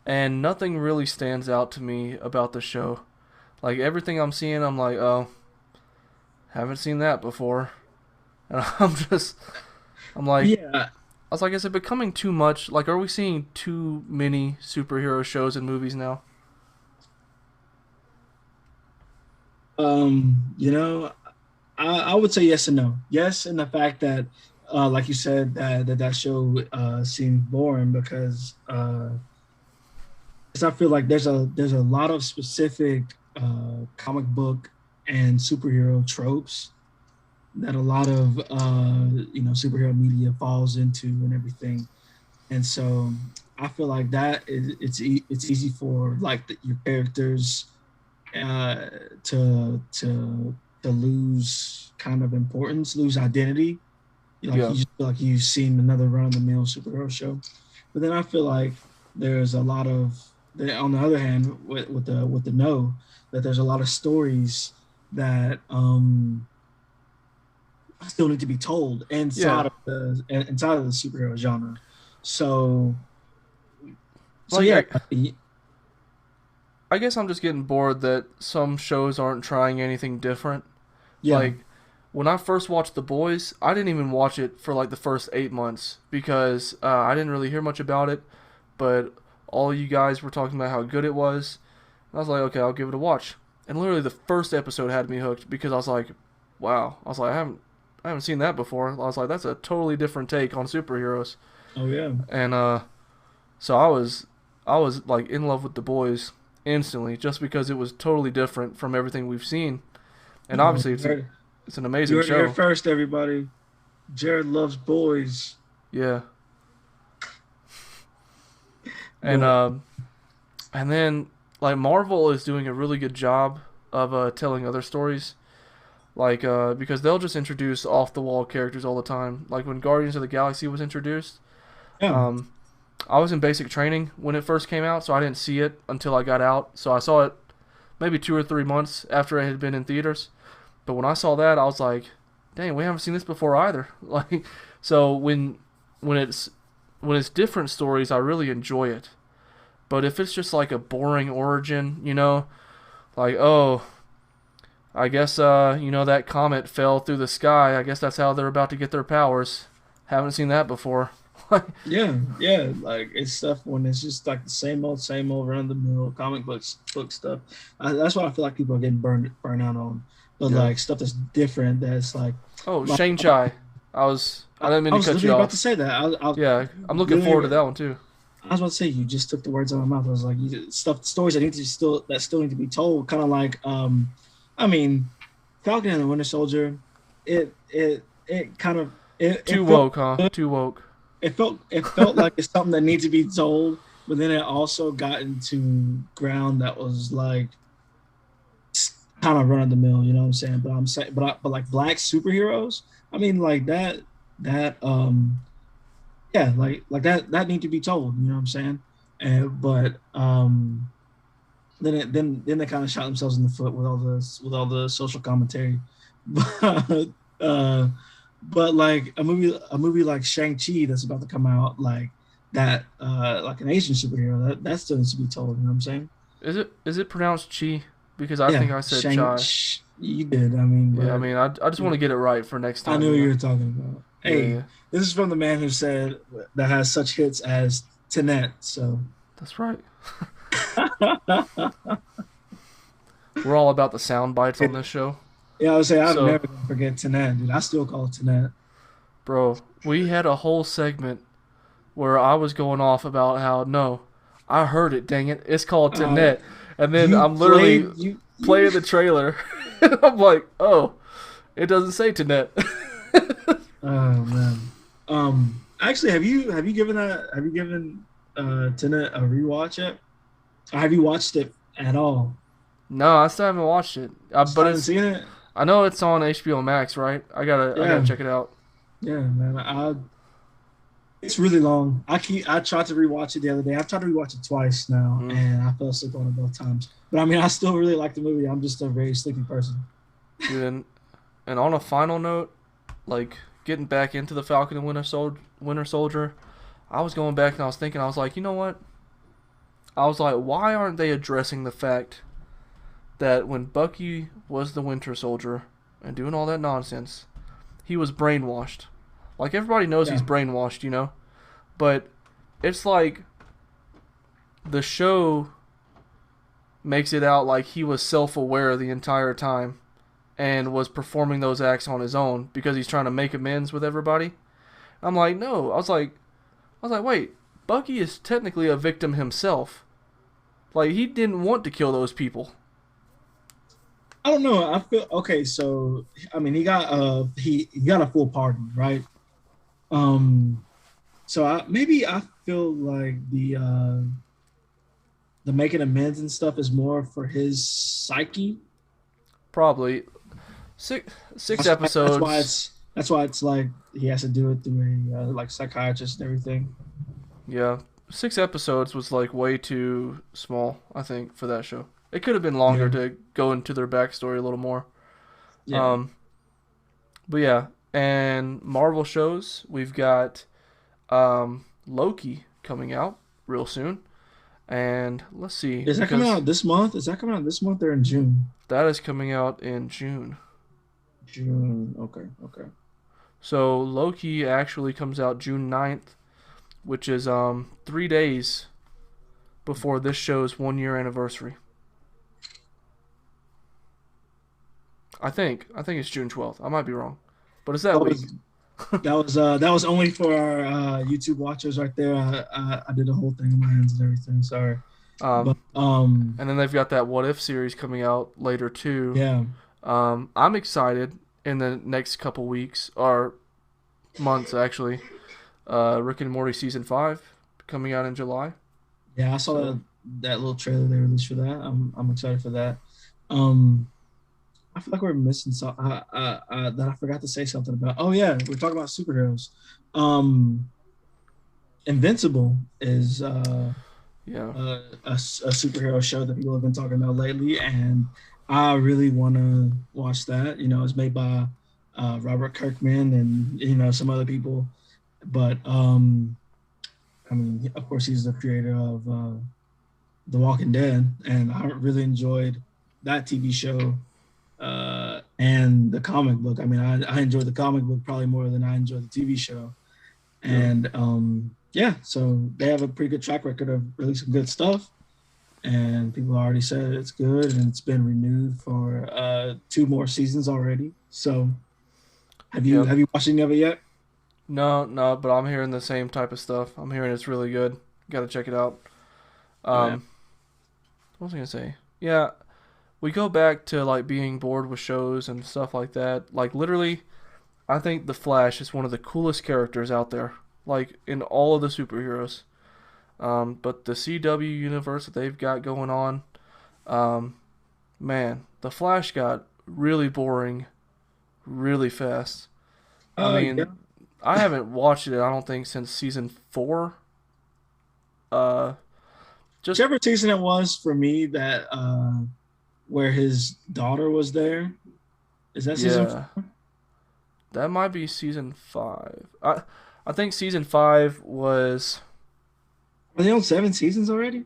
and nothing really stands out to me about the show. Like everything I'm seeing, I'm like, oh, haven't seen that before, and I'm like, Yeah. I was like, is it becoming too much? Like, are we seeing too many superhero shows and movies now? You know, I would say yes and no. Yes, in the fact that, like you said, that show seemed boring because 'cause I feel like there's a lot of specific comic book and superhero tropes that a lot of superhero media falls into and everything. And so I feel like it's easy for like your characters uh, to lose kind of importance, lose identity. Like Yeah. you just feel like you've seen another run of the mill superhero show. But then I feel like there's a lot of on the other hand with the no, that there's a lot of stories that still need to be told Yeah. inside of the superhero genre. So so Like, yeah, I guess I'm just getting bored that some shows aren't trying anything different. yeah, Like, when I first watched The Boys, I didn't even watch it for like the first 8 months because I didn't really hear much about it, but all you guys were talking about how good it was. And I was like, okay, I'll give it a watch. And literally the first episode had me hooked because I was like, wow. I was like, I haven't seen that before. I was like, that's a totally different take on superheroes. oh yeah. And so I was like in love with The Boys instantly just because it was totally different from everything we've seen. And Oh, obviously it's an amazing you heard it here show. first, everybody. Jared loves boys, Yeah. And but and then like Marvel is doing a really good job of telling other stories. Like because they'll just introduce off the wall characters all the time. Like when Guardians of the Galaxy was introduced, yeah, um I was in basic training when it first came out, so I didn't see it until I got out. So I saw it maybe 2 or 3 months after it had been in theaters. But when I saw that, I was like, "Dang, we haven't seen this before either." Like, so when it's when it's different stories, I really enjoy it. But if it's just like a boring origin, like oh, I guess that comet fell through the sky. I guess that's how they're about to get their powers. Haven't seen that before. yeah. Like it's stuff when it's just like the same old run of the mill book stuff. That's what I feel like people are getting burned out on. But Yeah. like stuff that's different, that's Oh, like Shang Chai. I didn't mean I to was cut you literally about to off. say that. Yeah, I'm looking forward to literally, that one too. I was about to say you just took the words out of my mouth. I was like, stories that still need to be told. Kind of like, I mean, Falcon and the Winter Soldier. It kind of Too it felt woke, huh? good. Too woke. It felt like it's something that needs to be told, but then it also got into ground that was like kind of run of the mill. You know what I'm saying? But I'm saying, but like black superheroes. I mean, like that yeah, like that need to be told. You know what I'm saying? And but then they kind of shot themselves in the foot with all the social commentary. But but like a movie like Shang-Chi that's about to come out, like that like an Asian superhero, that still needs to be told. You know what I'm saying? Is it pronounced Chi? Because I Yeah, think I said Chai. you did. I mean, Yeah, I but mean, I just want to get it right for next I time, knew what you were talking about. Yeah, Hey, yeah. this is from the man who said that has such hits as Tenet. So That's right. yeah, We're all about the sound bites on this show. I would say I'm So, never gonna forget Tenet, dude. I still call it Tenet. bro, we had a whole segment where I was going off about how, no, I heard it, dang it. It's called Uh, Tenet. And then you I'm literally played you. playing the trailer. And I'm like, oh, it doesn't say Tenet. Oh man. Actually, have you given Tenet a rewatch yet? Or have you watched it at all? No, I still haven't watched it. Still But haven't seen it? I know it's on HBO Max, right? I gotta Yeah, check it out. yeah, man. It's really long. I tried to rewatch it the other day. I've tried to rewatch it twice now, Mm. and I fell asleep on it both times. But I mean, I still really like the movie. I'm just a very sleepy person. Dude, and on a final note, like getting back into the Falcon and Winter Soldier, I was going back and I was thinking, I was like, you know what? I was like, why aren't they addressing the fact that when Bucky was the Winter Soldier and doing all that nonsense, he was brainwashed. Like everybody knows Yeah. he's brainwashed, but it's like the show makes it out like he was self-aware the entire time and was performing those acts on his own because he's trying to make amends with everybody. I'm like, no. I was like, wait. Bucky is technically a victim himself. Like he didn't want to kill those people. I don't know. I feel okay. So I mean, he got a full pardon, right? Um, so I feel like the making amends and stuff is more for his psyche. Probably six That's why episodes. it's like he has to do it through a like psychiatrist and everything. Yeah, 6 episodes was like way too small. I think for that show, it could have been longer Yeah, to go into their backstory a little more. yeah. Um, but yeah, and Marvel shows we've got Loki coming out real soon, and let's see Is that coming because out this month? Is that coming out this month or in June? that is coming out in June. June. Okay, okay. So Loki actually comes out June 9th, which is 3 days before this show's 1 year anniversary. I think it's June 12th. I might be wrong, but it's that That week. was that was only for our YouTube watchers right there. I did a whole thing in my hands and everything. Sorry, but Um, and then they've got that What If series coming out later too. yeah, I'm excited in the next couple weeks or months actually. Rick and Morty season 5 coming out in July. yeah. I saw So that little trailer they released for that. I'm excited for that. Um, I feel like we're missing something that I forgot to say something about. Oh yeah, we're talking about superheroes. Um, Invincible is yeah, a superhero show that people have been talking about lately, and I really want to watch that. You know, it's made by Robert Kirkman and some other people, but I mean, of course, he's the creator of The Walking Dead, and I really enjoyed that TV show and the comic book. I mean, I enjoyed the comic book probably more than I enjoyed the TV show. yeah, And yeah, so they have a pretty good track record of releasing good stuff. And people already said it's good, and it's been renewed for 2 more seasons already. So yep. have you watched any of it yet? No, no, but I'm hearing the same type of stuff. I'm hearing it's really good. Got to check it out. Oh yeah, Um, what was I gonna say? Yeah, we go back to like being bored with shows and stuff like that. Like literally, I think the Flash is one of the coolest characters out there. Like in all of the superheroes. But the CW universe that they've got going on, um, man, the Flash got really boring really fast. I yeah. mean, I haven't watched it. I don't think since season 4. Uh, just Whichever season it was for me that where his daughter was there. Is that season yeah, that might be season 5. I think season 5 was Are they on 7 seasons already?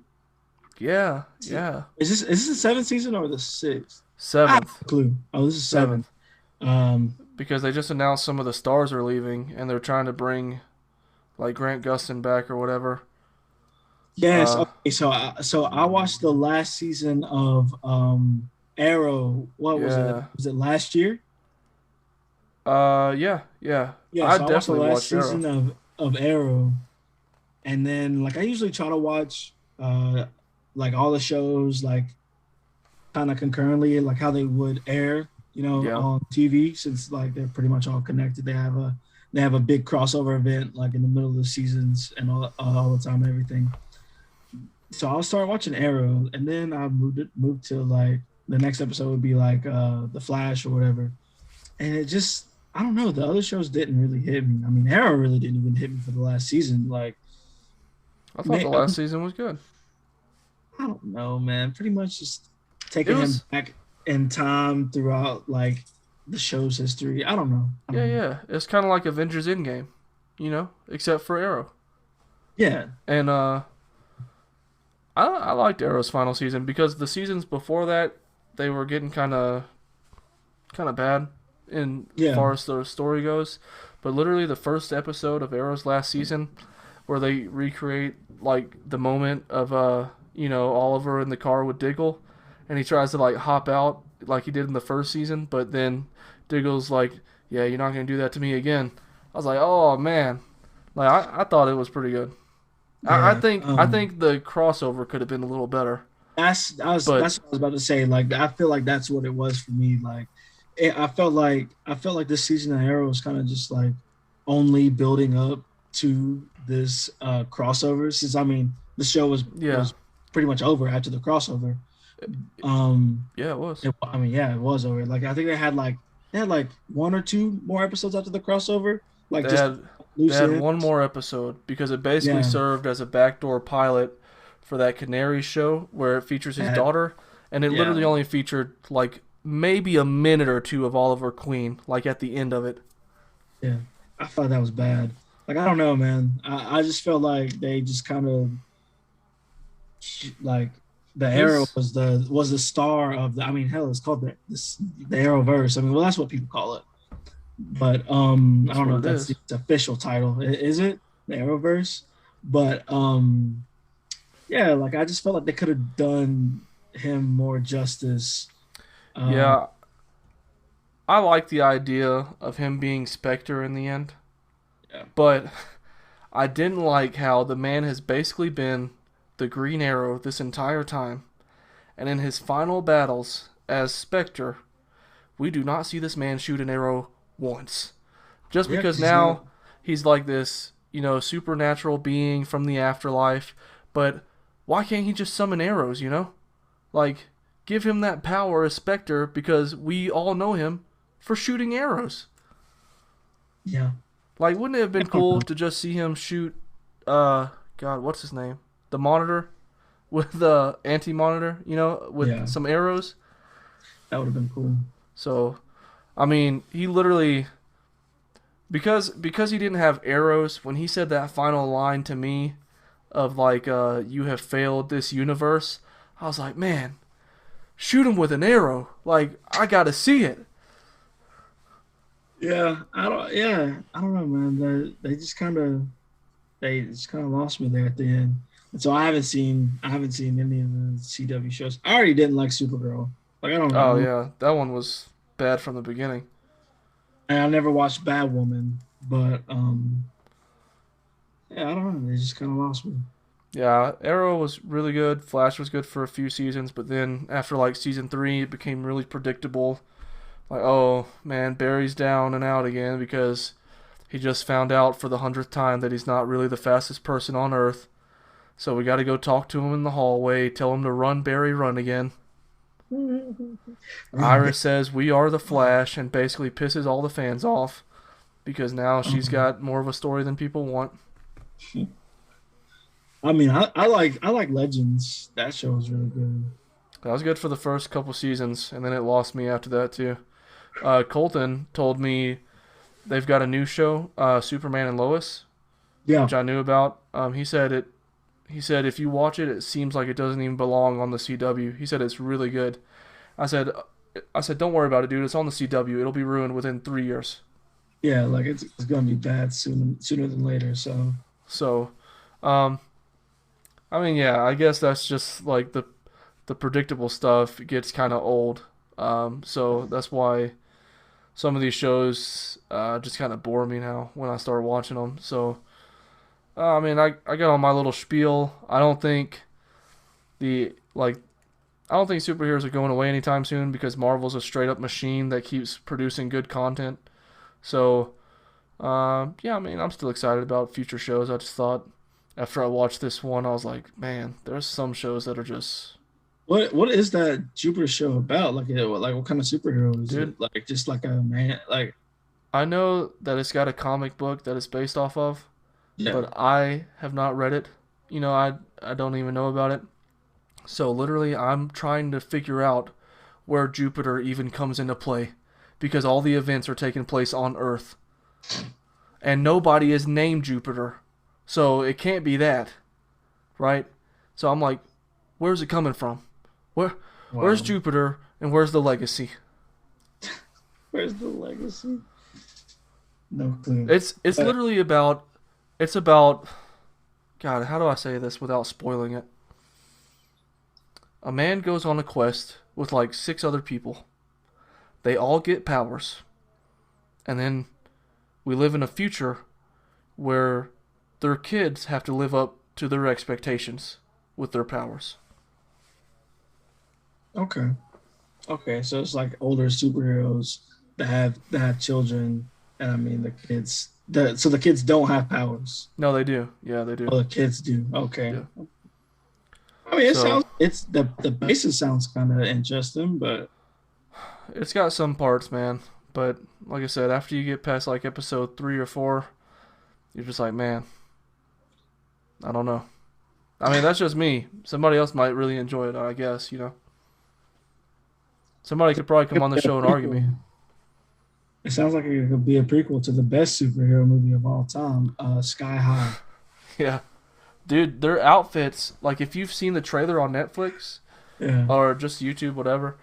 yeah, yeah, Is this the seventh season or the sixth? I have seventh, no clue. Oh, this is seven. seventh, Um, because they just announced some of the stars are leaving and they're trying to bring like Grant Gustin back or whatever. yes. Uh, Okay. So I watched the last season of Arrow. What was it? yeah, Was it last year? yeah, yeah. Yeah. I So I watched the definitely last watched Arrow. season of Arrow, and then like I usually try to watch like all the shows like kind of concurrently, like how they would air, Yeah, on TV, since like they're pretty much all connected. They have a big crossover event like in the middle of the seasons and all the time and everything. So I'll start watching Arrow, and then I moved to like the next episode would be like The Flash or whatever, and it just I don't know, the other shows didn't really hit me. I mean, Arrow really didn't even hit me for the last season. Like, I thought the last season was good. I don't know, man. Pretty much just It taking him was back in time throughout like the show's history. I don't know. I yeah, don't know. yeah. It's kind of like Avengers Endgame, except for Arrow. Yeah, And I liked Arrow's final season because the seasons before that they were getting kind of bad in yeah, far as the story goes. but literally the first episode of Arrow's last season, where they recreate like the moment of Oliver in the car with Diggle, and he tries to like hop out like he did in the first season, but then Diggle's like, "Yeah, you're not gonna do that to me again." I was like, "Oh man," like I thought it was pretty good. I Yeah. think I think the crossover could have been a little better, but That's what I was about to say. Like I feel like that's what it was for me. Like I felt like this season of Arrow was kind of just like only building up to this crossover. Since I mean the show yeah, was pretty much over after the crossover. yeah, it was. I mean, yeah, it was over. Like I think they had like one or two more episodes after the crossover, like They just had they loose had one ends. more episode because it basically Yeah, served as a backdoor pilot for that Canary show where it features his that, daughter, and it yeah, literally only featured like maybe a minute or two of Oliver Queen, like at the end of it. yeah. I thought that was bad. Like I don't know, man. I just felt like they just kind of like the Arrow His was the star of the. I mean, hell, it's called the Arrowverse. I mean, well, that's what people call it. But I that's don't what know if it that's the is. official title. Is it the Arrowverse? But yeah, like I just felt like they could have done him more justice. Um, Yeah, I like the idea of him being Spectre in the end, yeah, but I didn't like how the man has basically been the Green Arrow this entire time, and in his final battles as Spectre, we do not see this man shoot an arrow once. Just yeah, because because he's not. now he's like this, supernatural being from the afterlife, but why can't he just summon arrows? Like, give him that power as Spectre because we all know him for shooting arrows. Yeah, Like, wouldn't it have I been don't cool know. to just see him shoot, God, what's his name? The Monitor? With the anti monitor, with Yeah, some arrows. that would have been cool. So, I mean, he literally because he didn't have arrows when he said that final line to me of like you have failed this universe. I was like, man, shoot him with an arrow. Like I got to see it. Yeah, I don't. Yeah, I don't know, man. They just kind of lost me there at the end. And so I haven't seen any of the CW shows. I already didn't like Supergirl. Like I don't Oh know. yeah, that one was bad from the beginning. And I never watched Batwoman, but yeah, I don't know. They just kind of lost me. Yeah, Arrow was really good. Flash was good for a few seasons, but then after like season 3, it became really predictable. Like, oh man, Barry's down and out again because he just found out for the 100th time that he's not really the fastest person on Earth. So we got to go talk to him in the hallway, tell him to run, Barry, run again. Right. Iris says we are the Flash and basically pisses all the fans off because now she's Um, got more of a story than people want. I mean, I like Legends. That show was really good. That was good for the first couple seasons, and then it lost me after that too. Colton told me they've got a new show, Superman and Lois, Yeah, which I knew about. He said it. He said if you watch it, it seems like it doesn't even belong on the CW. He said it's really good. I said, I said, don't worry about it, dude. It's on the CW. It'll be ruined within 3 years. yeah, like it's gonna be bad sooner than later. So So, um, I mean, yeah, I guess that's just like the predictable stuff gets kind of old. So that's why some of these shows just kind of bore me now when I start watching them. So, I mean, I got on my little spiel. The like I don't think superheroes are going away anytime soon because Marvel's a straight up machine that keeps producing good content. So, yeah, I mean, I'm still excited about future shows. I just thought after I watched this one, I was like, man, there's some shows that are just, what is that Jupiter show about? Like what kind of superhero is dude. it? Like just like a man? Like I know that it's got a comic book that it's based off of, yeah, but I have not read it. I don't even know about it. So literally, I'm trying to figure out where Jupiter even comes into play because all the events are taking place on Earth and nobody is named Jupiter. So it can't be that, right? So I'm like, where's it coming from? Where where's wow. Jupiter and where's the legacy? Where's the legacy? No clue. It's But literally about it's about God, how do I say this without spoiling it? A man goes on a quest with like six other people. They all get powers, and then we live in a future where their kids have to live up to their expectations with their powers. okay. Okay, so it's like older superheroes that have children, and I mean the kids. So the kids don't have powers. No, they do. Yeah, they do. Oh, the kids do. Okay. Yeah. I mean, it So sounds it's the basis sounds kind of interesting, but it's got some parts, man. But like I said, after you get past like episode 3 or 4, you're just like, man, I don't know. I mean, that's just me. Somebody else might really enjoy it, I guess. Somebody could probably come it on the could be a show and argue me. prequel. It sounds like it could be a prequel to the best superhero movie of all time, Sky High. Yeah, dude, their outfits. Like, if you've seen the trailer on Netflix Yeah, or just YouTube, whatever,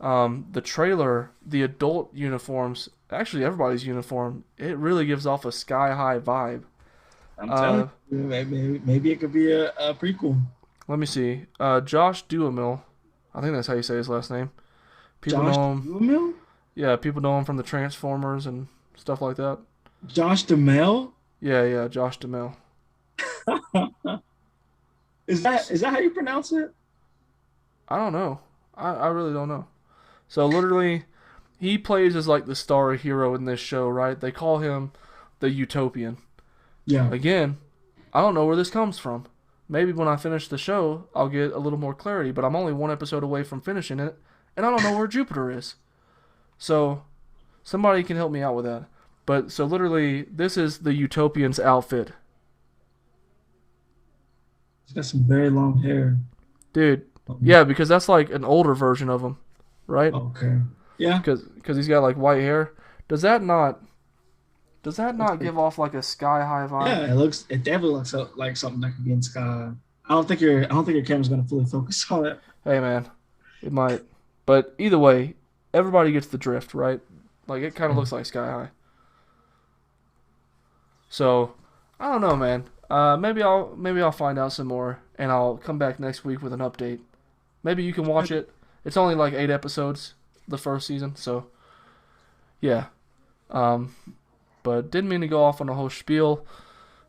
the trailer, the adult uniforms, actually everybody's uniform, it really gives off a sky high vibe. I'm telling Uh, you, maybe it could be a prequel. Let me see. Josh Duhamel, I think that's how you say his last name. People Josh know him. Duhamel? Yeah, people know him from the Transformers and stuff like that. Josh Duhamel? Yeah, yeah, Josh Duhamel. Is that how you pronounce it? I don't know. I really don't know. So literally, he plays as like the star hero in this show, right? They call him the Utopian. Yeah. Again, I don't know where this comes from. Maybe when I finish the show, I'll get a little more clarity, but I'm only one episode away from finishing it, and I don't know where Jupiter is. So, somebody can help me out with that. But, so literally, this is the Utopian's outfit. He's got some very long hair. Dude, yeah, because that's like an older version of him, right? Okay. Yeah. Because he's got like white hair. Does that not give off like a sky high vibe? Yeah, it definitely looks like something that could be in Sky. I don't think your camera's gonna fully focus on it. Hey man, it might. But either way, everybody gets the drift, right? Like it kind of looks like sky high. So I don't know, man. Maybe I'll find out some more, and I'll come back next week with an update. Maybe you can watch it. It's only like 8 episodes, the first season. So yeah. Um, but didn't mean to go off on a whole spiel.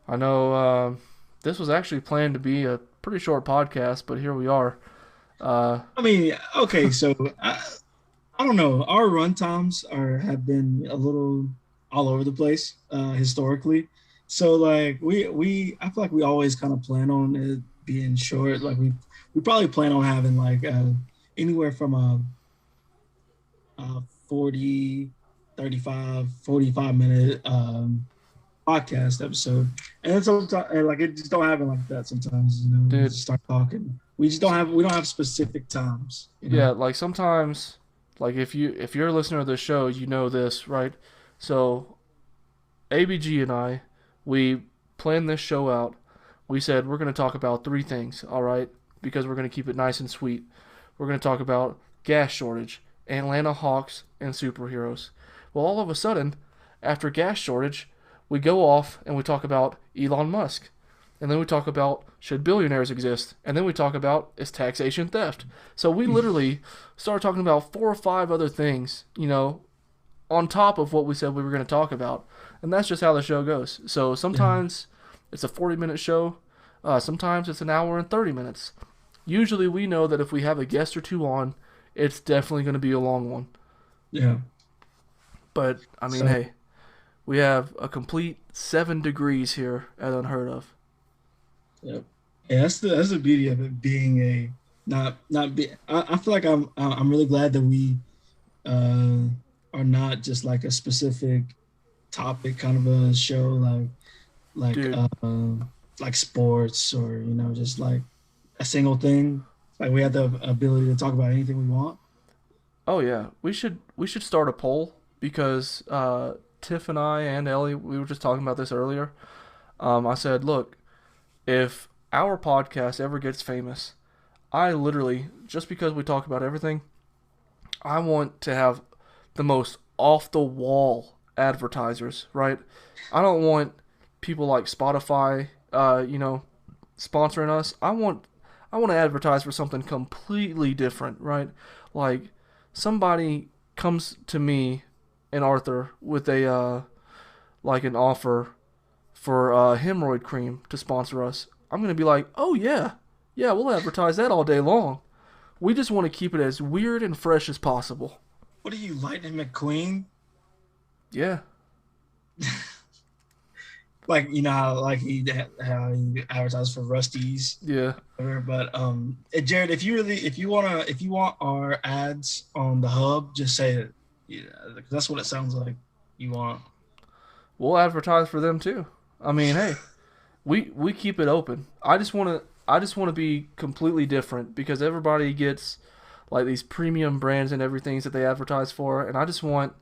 I know this was actually planned to be a pretty short podcast, but here we are. I mean, okay, so I don't know. Our run times have been a little all over the place historically. So like I feel like we always kind of plan on it being short. Like we probably plan on having like anywhere from a 40, 35, 45 minute podcast episode. And then sometimes like it just don't happen like that sometimes, we Dude, just start talking. We don't have specific times, yeah, like sometimes, like if you're a listener of the show, you know this, right? So ABG and I, we planned this show out. We said we're going to talk about three things, all right? Because we're going to keep it nice and sweet. We're going to talk about gas shortage, Atlanta Hawks, and superheroes. Well, all of a sudden, after gas shortage, we go off and we talk about Elon Musk. And then we talk about should billionaires exist? And then we talk about is taxation theft? So we literally started talking about 4 or 5 other things, on top of what we said we were going to talk about. And that's just how the show goes. So sometimes it's a 40-minute show. Sometimes it's an hour and 30 minutes. Usually we know that if we have a guest or two on, it's definitely going to be a long one. Yeah. But, I mean, hey, we have a complete 7 degrees here at Unheard Of. Yep. Yeah, that's the beauty of it being a not be. I feel like I'm really glad that we are not just like a specific topic kind of a show like like sports or just like a single thing. Like we have the ability to talk about anything we want. Oh yeah, we should start a poll because Tiff and I and Ellie, we were just talking about this earlier. I said, look, if our podcast ever gets famous, I literally, just because we talk about everything, I want to have the most off the wall advertisers, right? I don't want people like Spotify, sponsoring us. I want to advertise for something completely different, right? Like somebody comes to me and Arthur with a like an offer for hemorrhoid cream to sponsor us. I'm gonna be like, oh yeah, yeah, we'll advertise that all day long. We just want to keep it as weird and fresh as possible. What are you, Lightning McQueen? Yeah, Like how he advertised for Rusty's. yeah. But Jared, if you want our ads on the hub, just say it. Yeah, that's what it sounds like. You want. We'll advertise for them too. I mean, hey, we keep it open. I just want to be completely different because everybody gets like these premium brands and everything that they advertise for, and I just want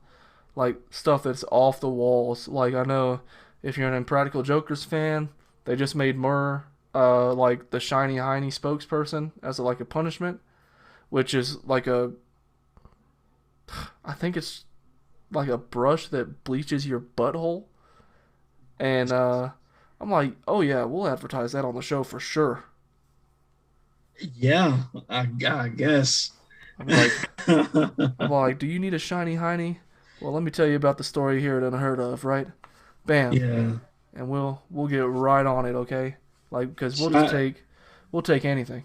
like stuff that's off the walls. Like I know if you're an Impractical Jokers fan, they just made Murr like the Shiny Heiny spokesperson as like a punishment, which is like I think it's like a brush that bleaches your butthole, and I'm like, oh yeah, we'll advertise that on the show for sure. Yeah, I guess. I'll be like, I'm like, do you need a Shiny Heiny? Well, let me tell you about the story here and unheard of, right? Bam, Yeah. and we'll get right on it, okay? Like, because Shi- we'll take anything.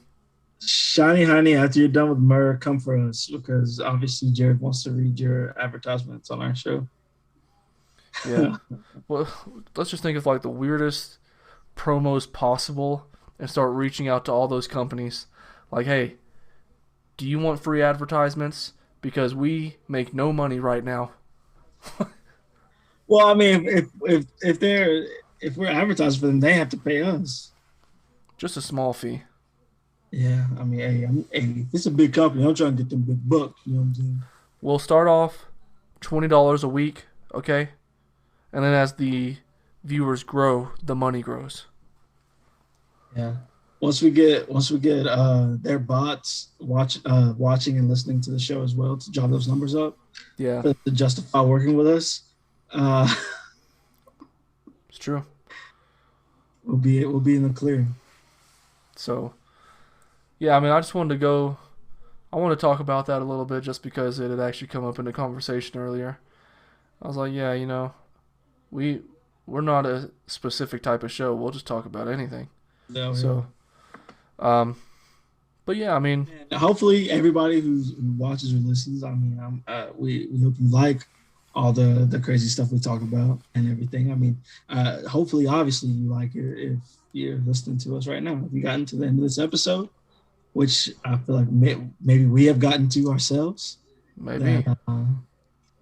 Shiny Honey, after you're done with Murr, come for us because obviously Jared wants to read your advertisements on our show. Yeah. Well, let's just think of like the weirdest promos possible and start reaching out to all those companies. Like, hey, do you want free advertisements? Because we make no money right now. Well, I mean, if we're advertising for them, they have to pay us. Just a small fee. Yeah, I mean, hey, it's a big company. I'm trying to get them big bucks. You know what I'm saying? We'll start off $20 a week, okay? And then as the viewers grow, the money grows. Yeah. Once we get their bots watching and listening to the show as well to drive those numbers up Yeah, to justify working with us, uh, it's true. we'll be in the clear. So, yeah, I mean, I just wanted to go. I want to talk about that a little bit just because it had actually come up in the conversation earlier. I was like, yeah, we we're not a specific type of show. We'll just talk about anything. So yeah. So, um, but yeah, I mean, And hopefully everybody who watches or listens, I mean, we hope you like all the crazy stuff we talk about and everything. I mean, hopefully, obviously, you like it if you're listening to us right now. If you gotten to the end of this episode, which I feel like maybe we have gotten to ourselves, maybe.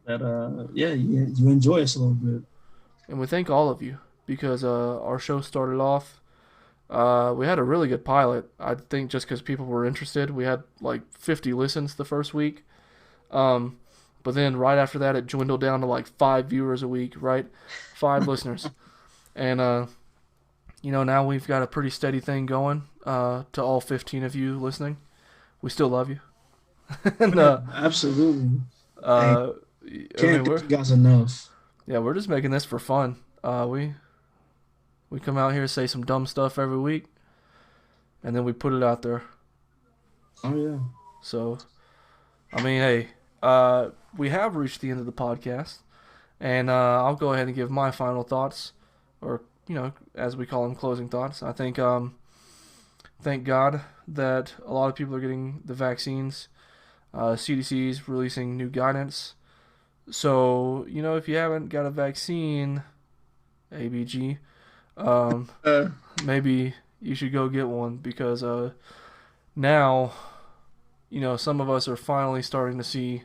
that yeah, you enjoy us a little bit. And we thank all of you because our show started off. We had a really good pilot. I think just because people were interested, we had like 50 listens the first week. Um, but then right after that, it dwindled down to like 5 viewers a week, right? 5 listeners. And, now we've got a pretty steady thing going to all 15 of you listening. We still love you. and, Absolutely. Hey, uh, I can't mean, thank you guys enough. we're just making this for fun. We come out here, say some dumb stuff every week, and then we put it out there. Oh yeah. So, I mean, hey, we have reached the end of the podcast, and I'll go ahead and give my final thoughts, or as we call them, closing thoughts. I think, thank God that a lot of people are getting the vaccines. CDC's releasing new guidance. So, if you haven't got a vaccine, ABG, um, Uh, maybe you should go get one because now, some of us are finally starting to see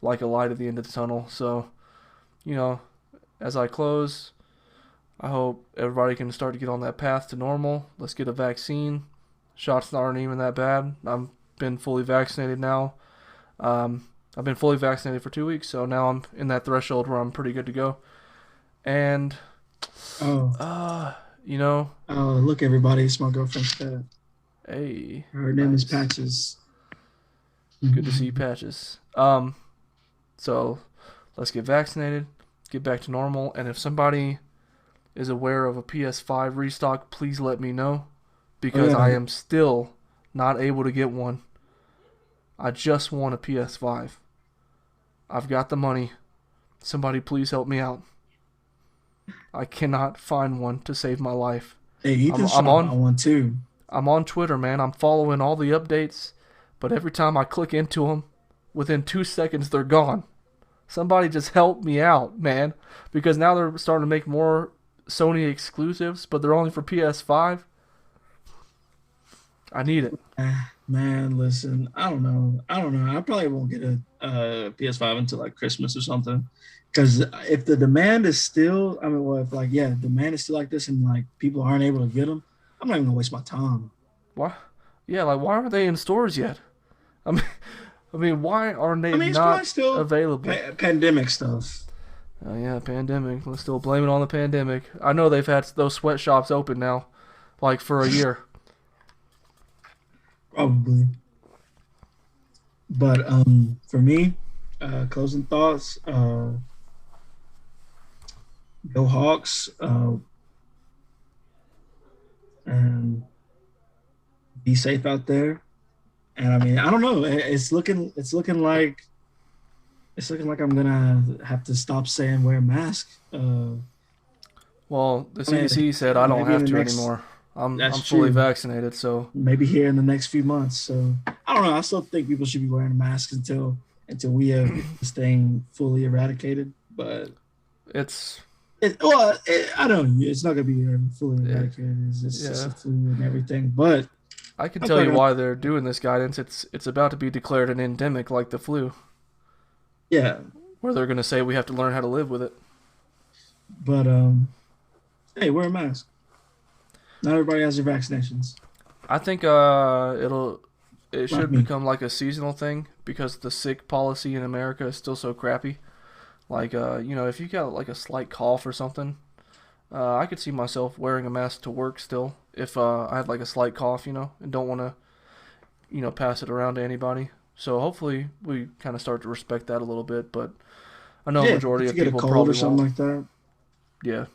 like a light at the end of the tunnel. So, you know, as I close, I hope everybody can start to get on that path to normal. Let's get a vaccine. Shots aren't even that bad. I've been fully vaccinated now. I've been fully vaccinated for 2 weeks, so now I'm in that threshold where I'm pretty good to go. And, oh, uh, you know, oh, look, everybody, it's my girlfriend's cat. hey, Her name is nice. Patches. Good to see you, Patches. So let's get vaccinated, get back to normal. And if somebody is aware of a PS5 restock, please let me know Oh because I yeah. am still not able to get one. I just want a PS5. I've got the money. Somebody please help me out. I cannot find one to save my life. Hey, I'm, Ethan's I'm trying to buy on one too. I'm on Twitter, man. I'm following all the updates, but every time I click into them, within 2 seconds they're gone. Somebody just help me out, man, because now they're starting to make more Sony exclusives, but they're only for PS5. I need it. Man, listen, I don't know. I don't know. I probably won't get a PS5 until like Christmas or something. Because if the demand is still, I mean, well, if like, yeah, demand is still like this and like people aren't able to get them, I'm not even gonna waste my time. Why? Yeah, like why aren't they in stores yet? I mean, why aren't I they mean, it's probably not still available? pandemic stuff. Oh yeah, pandemic. Let's still blame it on the pandemic. I know they've had those sweatshops open now, like for a year. Probably. But for me, closing thoughts, go Hawks, and be safe out there. And I mean, I don't know. It's looking like I'm gonna have to stop saying wear a mask. Well, the I mean, CDC said I don't maybe in have the to next. anymore. I'm That's fully true. vaccinated, so Maybe here in the next few months. So I don't know. I still think people should be wearing a mask until we have this thing fully eradicated. But it's I don't know. It's not gonna be fully yeah, eradicated. It's just a yeah. flu and everything. But I can I'm tell probably you gonna, why they're doing this guidance. It's about to be declared an endemic like the flu, yeah. where they're going to say we have to learn how to live with it. But hey, wear a mask. Not everybody has their vaccinations. I think it Like should me. become like a seasonal thing because the sick policy in America is still so crappy. Like if you got like a slight cough or something, I could see myself wearing a mask to work still if I had like a slight cough, and don't want to pass it around to anybody. So hopefully we kind of start to respect that a little bit, but I know a Yeah, majority if of you get a people cold or probably something won't. like that, Yeah.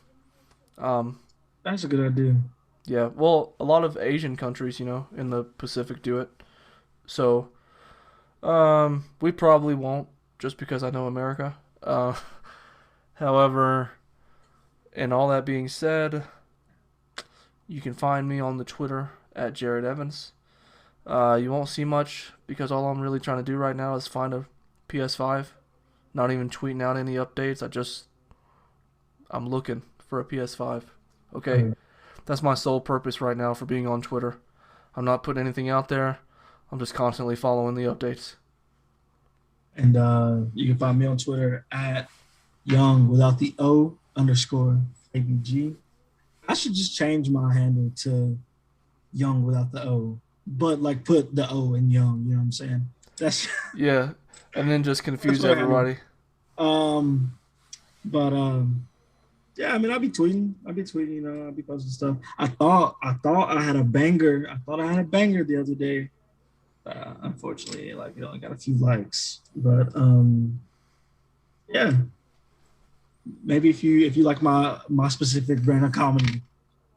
Um, that's a good idea. yeah. Well, a lot of Asian countries, in the Pacific do it. So, we probably won't just because I know America. However, and all that being said, you can find me on the Twitter at Jared Evans. You won't see much because all I'm really trying to do right now is find a PS5. Not even tweeting out any updates. I'm looking for a PS5. Okay, Uh, that's my sole purpose right now for being on Twitter. I'm not putting anything out there. I'm just constantly following the updates. and you can find me on Twitter at Young without the O underscore ABG. I should just change my handle to Young without the O, but like put the O in Young. You know what I'm saying? That's Yeah, and then just that's confuse what I handle. everybody. Um, but yeah, I mean, I'll be tweeting. I'll be posting stuff. I thought I had a banger. I thought I had a banger the other day. Unfortunately, like it only got a few likes. But yeah, maybe if you like my specific brand of comedy,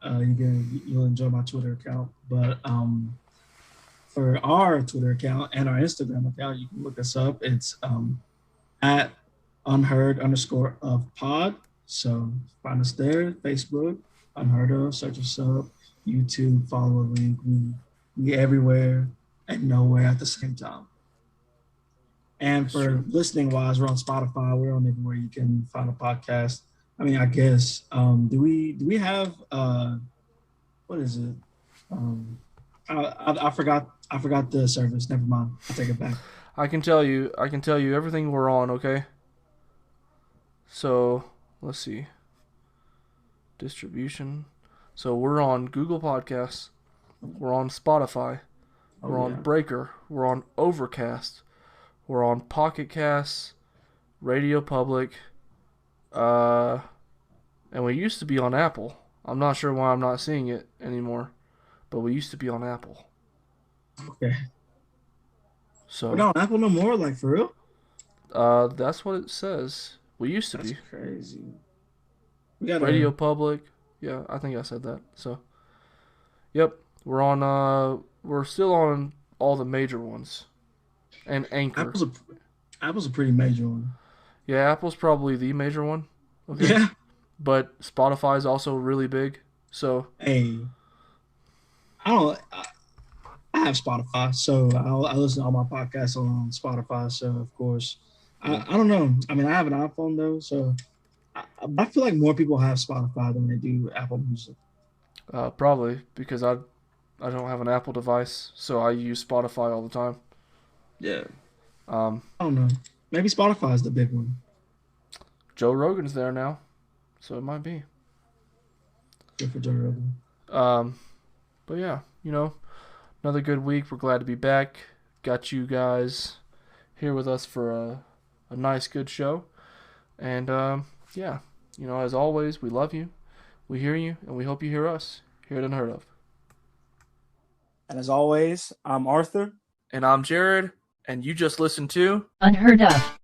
you'll enjoy my Twitter account. But for our Twitter account and our Instagram account, you can look us up. It's at unheard underscore of pod. So find us there. Facebook, unheard of, search us up. YouTube, follow a link. We everywhere and nowhere at the same time. And That's true. for listening wise, we're on Spotify. We're on everywhere you can find a podcast. I mean, I guess. Do we have what is it? Um, I forgot the service. Never mind. I take it back. I can tell you everything we're on. Okay, so let's see distribution. So we're on Google Podcasts. We're on Spotify. Oh We're on yeah. Breaker. We're on Overcast. We're on Pocket Casts, Radio Public, uh, and we used to be on Apple. I'm not sure why I'm not seeing it anymore, but we used to be on Apple. Okay. We're So, not on Apple no more. Like for real. that's what it says. We used to That's be. crazy. We got Radio Public. Yeah, I think I said that. So, yep, we're on. We're still on all the major ones, and Anchor. Apple's a pretty major one. Yeah, Apple's probably the major one. Okay, Yeah. but Spotify is also really big. So, Hey, I don't. I have Spotify, so I listen to all my podcasts on Spotify. So of course, yeah, I don't know. I mean, I have an iPhone though, so I feel like more people have Spotify than they do Apple Music. probably because I don't have an Apple device, so I use Spotify all the time. Yeah. Um, I don't know. Maybe Spotify is the big one. Joe Rogan's there now, so it might be. Good for Joe Rogan. Um, but yeah, another good week. We're glad to be back. Got you guys here with us for a nice, good show. And yeah, as always, we love you, we hear you, and we hope you hear us. Hear it unheard of. And as always, I'm Arthur. And I'm Jared, and you just listened to Unheard of.